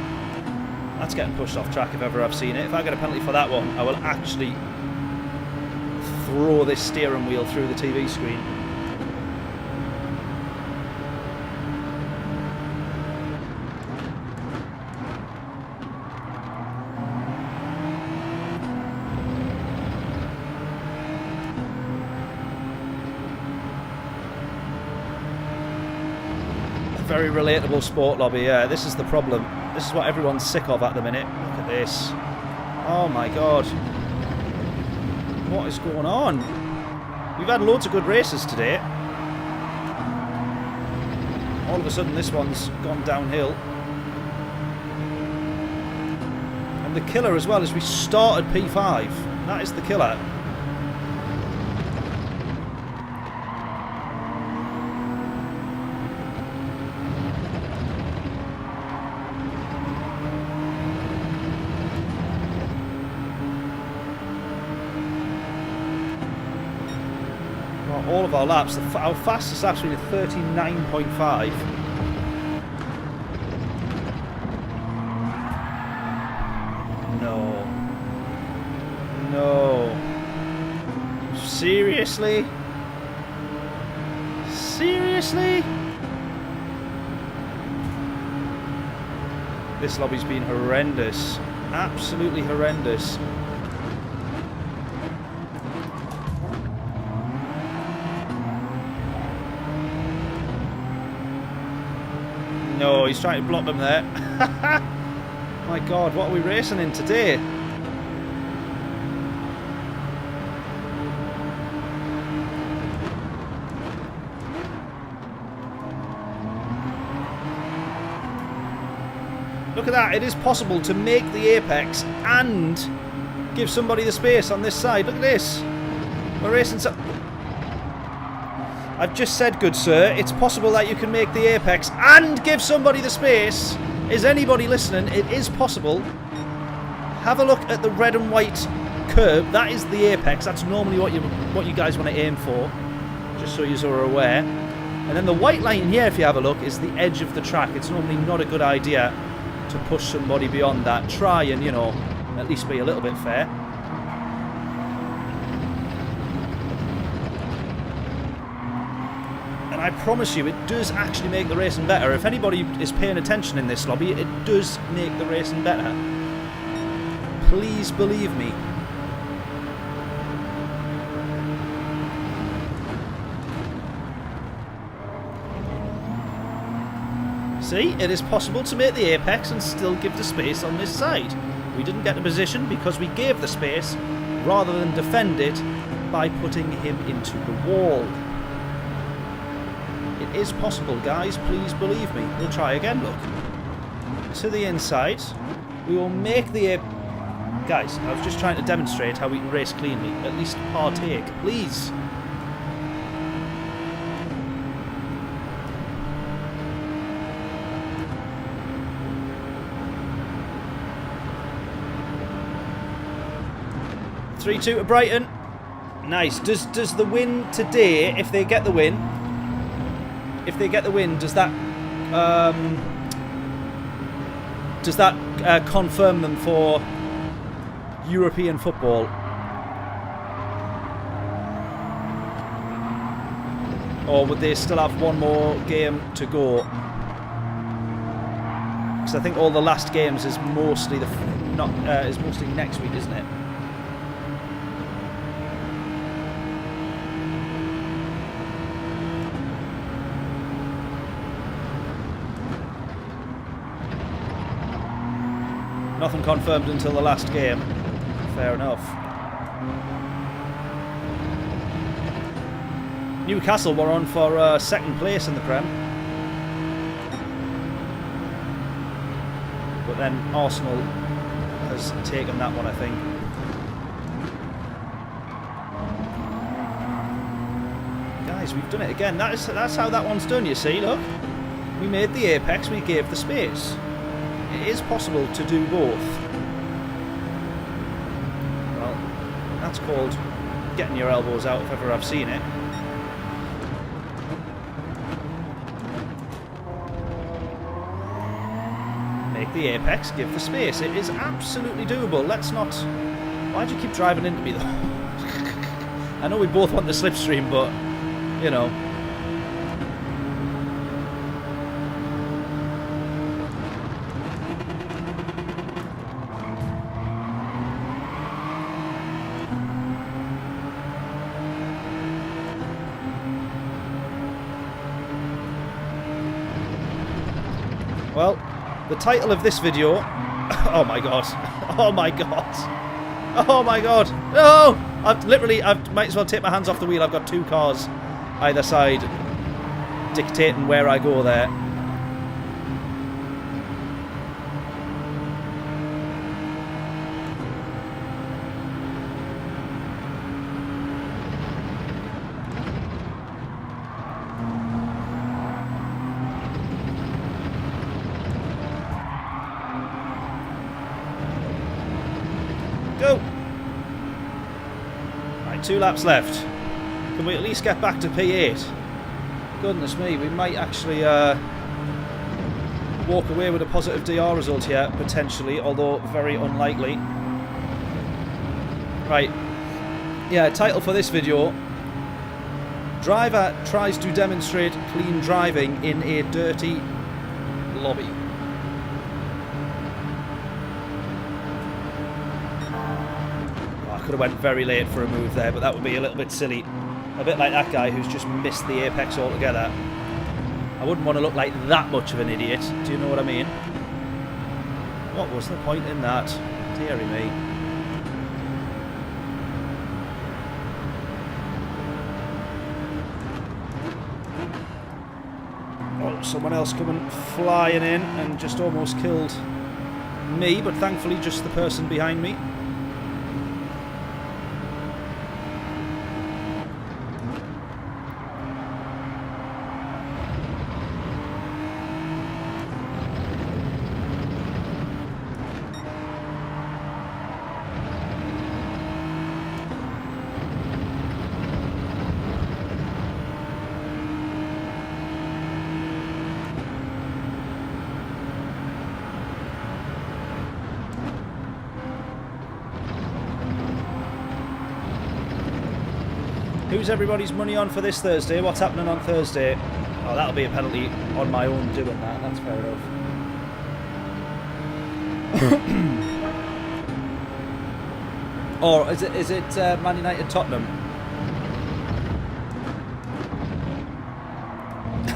That's getting pushed off track if ever I've seen it. If I get a penalty for that one, I will actually throw this steering wheel through the TV screen. Very relatable sport lobby, yeah, this is the problem. This is what everyone's sick of at the minute. Look at this. Oh my god. What is going on? We've had loads of good races today. All of a sudden this one's gone downhill. And the killer as well is we started P5. That is the killer. All of our laps, our fastest lap's been 39.5. No. No. Seriously? Seriously? This lobby's been horrendous. Absolutely horrendous. No, he's trying to block them there. My god, what are we racing in today? Look at that, it is possible to make the apex and give somebody the space on this side. Look at this. We're racing so... I've just said, good sir, it's possible that you can make the apex and give somebody the space. Is anybody listening? It is possible. Have a look at the red and white curb. That is the apex. That's normally what you guys want to aim for, just so you are aware. And then the white line here, if you have a look, is the edge of the track. It's normally not a good idea to push somebody beyond that. Try and, you know, at least be a little bit fair. And I promise you, it does actually make the racing better. If anybody is paying attention in this lobby, it does make the racing better. Please believe me. See, it is possible to make the apex and still give the space on this side. We didn't get the position because we gave the space rather than defend it by putting him into the wall. It is possible, guys. Please believe me. We'll try again, look. To the inside. We will make the... Guys, I was just trying to demonstrate how we can race cleanly. At least partake, please. Three, 2 to Brighton. Nice. Does the win today, if they get the win... If they get the win, does that Does that confirm them for European football? Or would they still have one more game to go? Because I think all the last games is mostly mostly next week, isn't it? Nothing confirmed until the last game. Fair enough. Newcastle were on for second place in the Prem. But then Arsenal has taken that one, I think. Guys, we've done it again. That's how that one's done, you see, look. We made the apex, we gave the space. It is possible to do both. Well, that's called getting your elbows out if ever I've seen it. Make the apex, give the space. It is absolutely doable. Let's not... Why do you keep driving into me, though? I know we both want the slipstream, but, you know... Well, the title of this video... Oh my god. Oh my god. Oh my god. No! I might as well take my hands off the wheel. I've got two cars either side dictating where I go there. Go! Right, 2 laps left. Can we at least get back to P8? Goodness me, we might actually walk away with a positive DR result here, potentially, although very unlikely. Right. Yeah, title for this video. Driver tries to demonstrate clean driving in a dirty lobby. Could have went very late for a move there, but that would be a little bit silly. A bit like that guy who's just missed the apex altogether. I wouldn't want to look like that much of an idiot. Do you know what I mean? What was the point in that? Deary me. Oh, someone else coming flying in and just almost killed me, but thankfully just the person behind me. Who's everybody's money on for this Thursday? What's happening on Thursday? Oh, that'll be a penalty on my own doing that. That's fair enough. Or is it Man United Tottenham?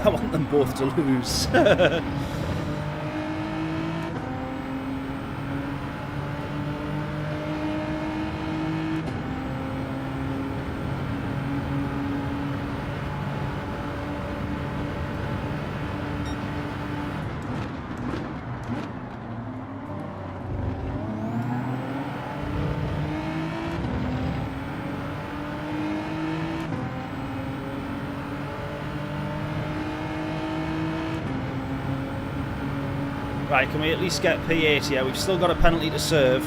I want them both to lose. Right, can we at least get P8 here? We've still got a penalty to serve.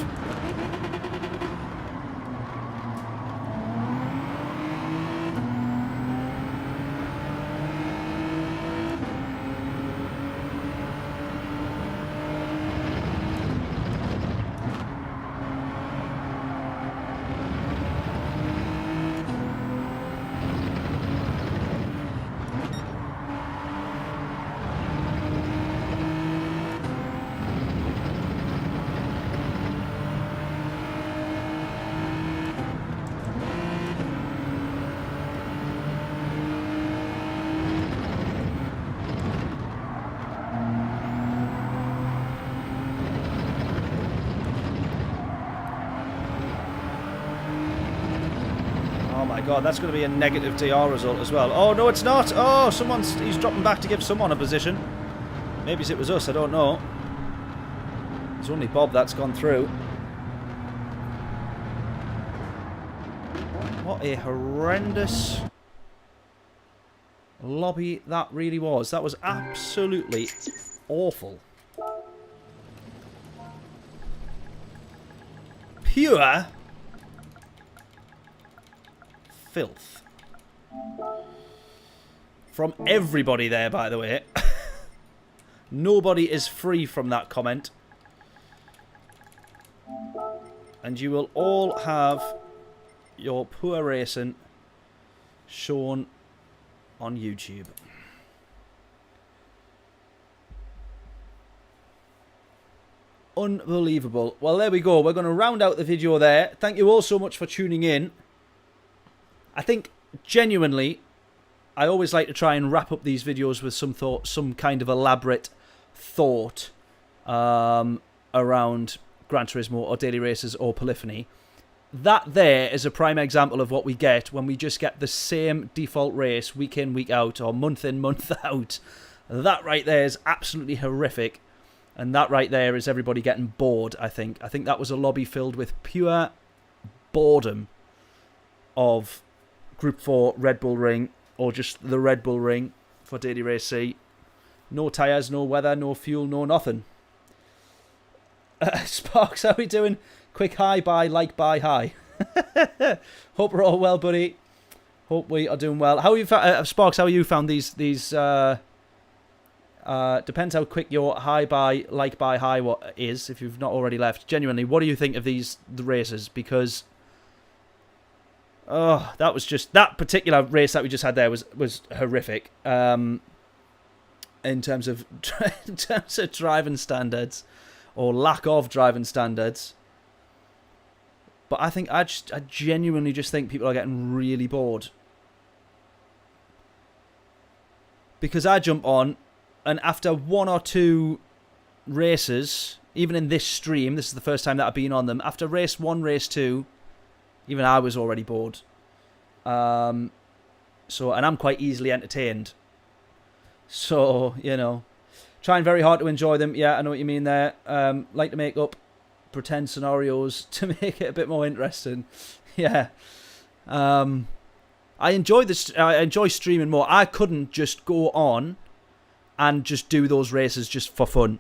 Oh my god, that's going to be a negative DR result as well. Oh no, it's not. Oh, he's dropping back to give someone a position. Maybe it was us, I don't know. It's only Bob that's gone through. What a horrendous lobby that really was. That was absolutely awful. Pure filth. From everybody there, by the way. Nobody is free from that comment. And you will all have your poor racing shown on YouTube. Unbelievable. Well, there we go. We're going to round out the video there. Thank you all so much for tuning in. I think, genuinely, I always like to try and wrap up these videos with some thought, some kind of elaborate thought around Gran Turismo or daily races or polyphony. That there is a prime example of what we get when we just get the same default race week in, week out, or month in, month out. That right there is absolutely horrific. And that right there is everybody getting bored, I think. I think that was a lobby filled with pure boredom of Group 4 Red Bull Ring, or just the Red Bull Ring for Daily Race C. No tyres, no weather, no fuel, no nothing. Sparks, how we doing? Quick hi, bye, like, bye, hi. Hope we're all well, buddy. Hope we are doing well. How have you Sparks, how have you found these depends how quick your hi, bye, like, bye, hi what is, if you've not already left. Genuinely, what do you think of the races? Because oh, that particular race that we just had there was horrific. In terms of driving standards, or lack of driving standards. But I think I genuinely just think people are getting really bored. Because I jump on, and after one or two races, even in this stream, this is the first time that I've been on them, after race 1, race 2, even I was already bored. And I'm quite easily entertained. So, you know, trying very hard to enjoy them. Yeah, I know what you mean there. Like to make up pretend scenarios to make it a bit more interesting. Yeah. I enjoy this. I enjoy streaming more. I couldn't just go on and just do those races just for fun.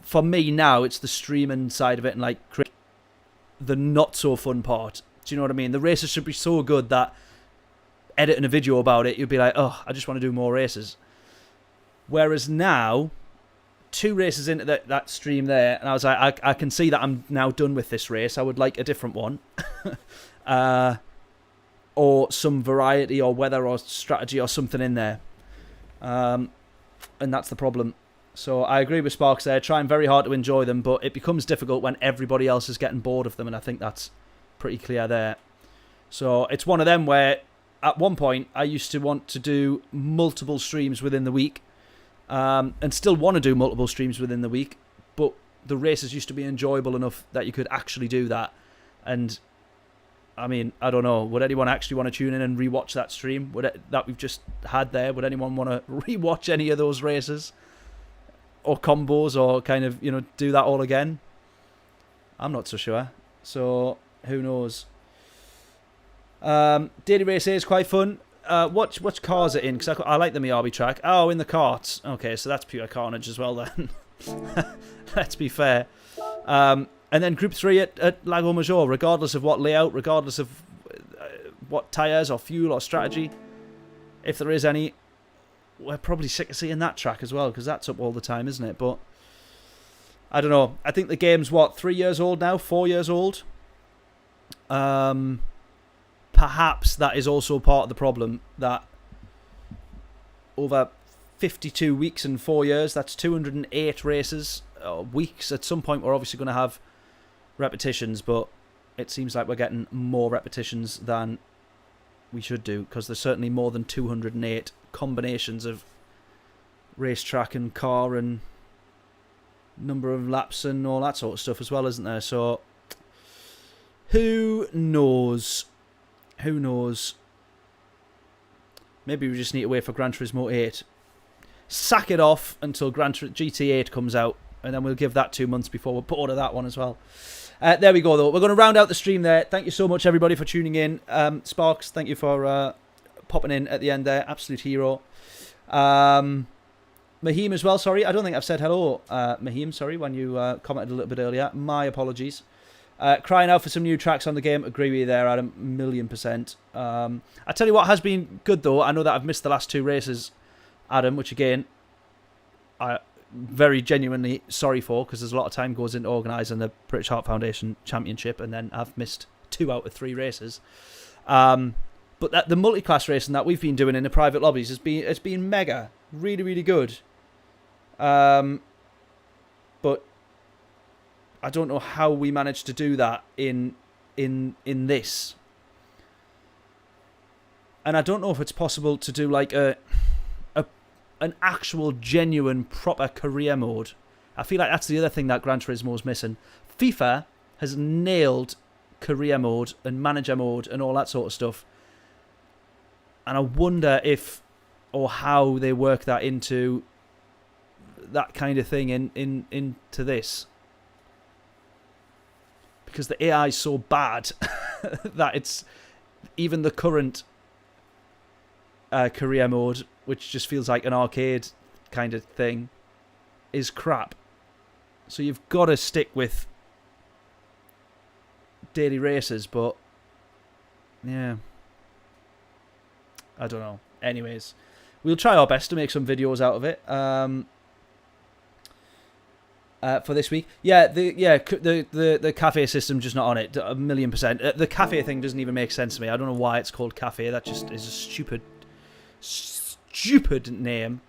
For me now, it's the streaming side of it and like the not so fun part. Do you know what I mean? The races should be so good that editing a video about it, you'd be like, oh, I just want to do more races. Whereas now, 2 races into that stream there, and I was like, I can see that I'm now done with this race. I would like a different one. Or some variety or weather or strategy or something in there. And that's the problem. So I agree with Sparks there. Trying very hard to enjoy them, but it becomes difficult when everybody else is getting bored of them, and I think that's pretty clear there. So it's one of them where at one point I used to want to do multiple streams within the week, and still want to do multiple streams within the week, but the races used to be enjoyable enough that you could actually do that. And I mean, I don't know, would anyone actually want to tune in and rewatch that stream that we've just had there? Would anyone want to rewatch any of those races or combos, or kind of, you know, do that all again? I'm not so sure. So who knows? Daily Race A is quite fun. What cars are in? Because I like the Miyabi track. Oh, in the karts. Okay, so that's pure carnage as well then. Let's be fair. And then Group 3 at Lago Major, regardless of what layout, regardless of what tyres or fuel or strategy, if there is any, we're probably sick of seeing that track as well, because that's up all the time, isn't it? But I don't know. I think the game's, what, 3 years old now? 4 years old? Perhaps that is also part of the problem, that over 52 weeks and 4 years, that's 208 races, weeks. At some point, we're obviously going to have repetitions, but it seems like we're getting more repetitions than we should do, because there's certainly more than 208 combinations of racetrack and car and number of laps and all that sort of stuff as well, isn't there? So who knows? who knows? Maybe we just need to wait for Gran Turismo 8. Sack it off until GT8 comes out, and then we'll give that 2 months before we'll order that one as well. There we go, though. We're going to round out the stream there. Thank you so much, everybody, for tuning in. Sparks, thank you for popping in at the end there. Absolute hero. Mahim as well, sorry. I don't think I've said hello, Mahim, sorry, when you commented a little bit earlier. My apologies. Crying out for some new tracks on the game. Agree with you there, Adam. 1,000,000%. I tell you what has been good, though. I know that I've missed the last 2 races, Adam, which, again, I very genuinely sorry for, because there's a lot of time goes into organising the British Heart Foundation Championship, and then I've missed 2 out of 3 races. But the multi-class racing that we've been doing in the private lobbies it's been mega. Really, really good. But I don't know how we managed to do that in this. And I don't know if it's possible to do like an actual genuine proper career mode. I feel like that's the other thing that Gran Turismo is missing. FIFA has nailed career mode and manager mode and all that sort of stuff. And I wonder if or how they work that into that kind of thing into this. Because the AI is so bad that it's even the current career mode, which just feels like an arcade kind of thing, is crap. So you've got to stick with daily races, but yeah, I don't know. Anyways, we'll try our best to make some videos out of it. For this week, the cafe system just not on it. 1,000,000%. The cafe thing doesn't even make sense to me. I don't know why it's called cafe. That just is a stupid name,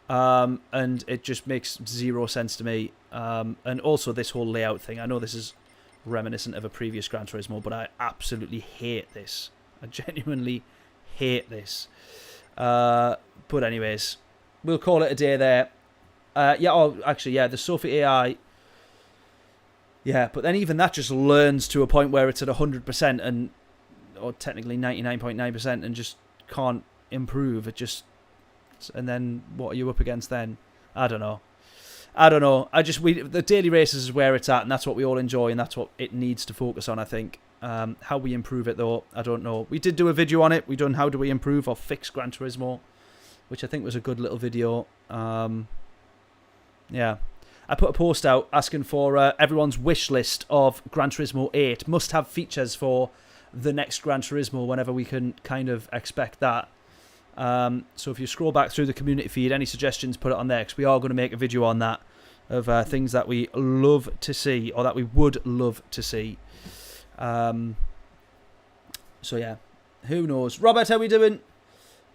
and it just makes 0 sense to me. And also this whole layout thing. I know this is reminiscent of a previous Gran Turismo, but I absolutely hate this. I genuinely hate this. But anyways, we'll call it a day there. The Sophie AI. Yeah, but then even that just learns to a point where it's at 100% or technically 99.9% and just can't improve. And then what are you up against then? I don't know. The daily races is where it's at, and that's what we all enjoy, and that's what it needs to focus on, I think. How we improve it, though, I don't know. We did do a video on it. We done how do we improve or fix Gran Turismo, which I think was a good little video. Yeah, I put a post out asking for everyone's wish list of Gran Turismo 8 must-have features for the next Gran Turismo whenever we can kind of expect that. So if you scroll back through the community feed, any suggestions, put it on there, because we are going to make a video on that of things that we love to see or that we would love to see. So yeah, who knows? Robert, how we doing?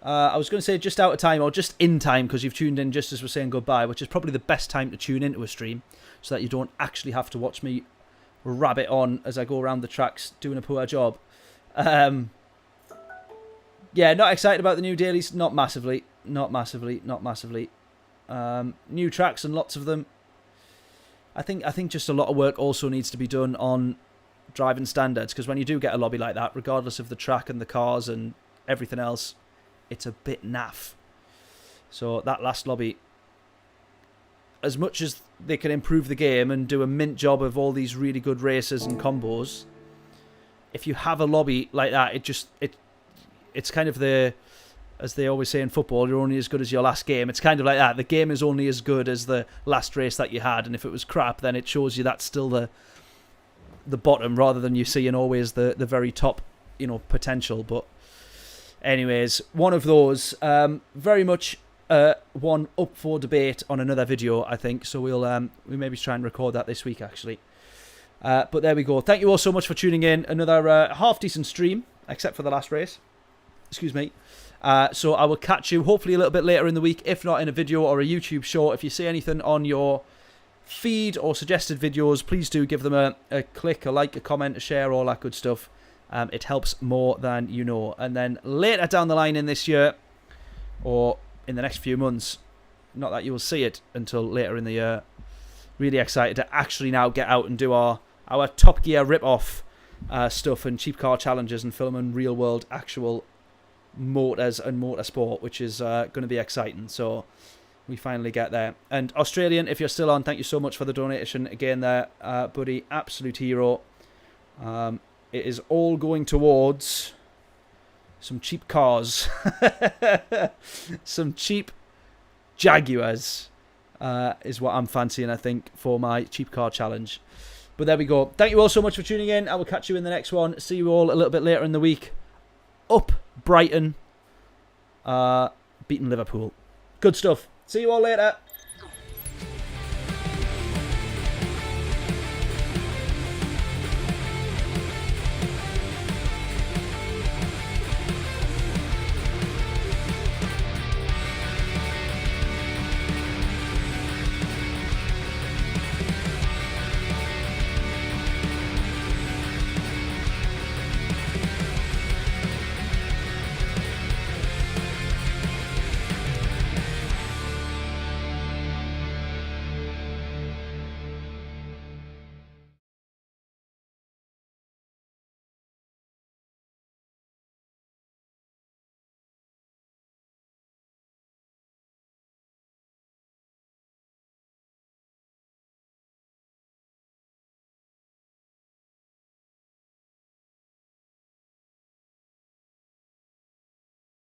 I was going to say just out of time or just in time because you've tuned in just as we're saying goodbye, which is probably the best time to tune into a stream so that you don't actually have to watch me rabbit on as I go around the tracks doing a poor job. Yeah, not excited about the new dailies. Not massively. Not massively. New tracks and lots of them. I think just a lot of work also needs to be done on driving standards, because when you do get a lobby like that, regardless of the track and the cars and everything else, it's a bit naff. So that last lobby, as much as they can improve the game and do a mint job of all these really good races and combos, if you have a lobby like that, it's kind of as they always say in football, you're only as good as your last game. It's kind of like that. The game is only as good as the last race that you had, and if it was crap, then it shows you that's still the bottom rather than you seeing always the very top, potential. But anyways, one of those, very much one up for debate on another video, I think. So we'll maybe try and record that this week, actually. But there we go. Thank you all so much for tuning in. Another half-decent stream, except for the last race. Excuse me. So I will catch you hopefully a little bit later in the week, if not in a video or a YouTube short. If you see anything on your feed or suggested videos, please do give them a click, a like, a comment, a share, all that good stuff. It helps more than you know. And then later down the line in this year, or in the next few months, not that you will see it until later in the year, really excited to actually now get out and do our Top Gear rip-off stuff and cheap car challenges and filming real world actual motors and motorsport, which is going to be exciting. So we finally get there. And Australian, if you're still on, thank you so much for the donation again there, buddy. Absolute hero. It is all going towards some cheap cars. Some cheap Jaguars is what I'm fancying, I think, for my cheap car challenge. But there we go. Thank you all so much for tuning in. I will catch you in the next one. See you all a little bit later in the week. Up Brighton, beating Liverpool. Good stuff. See you all later.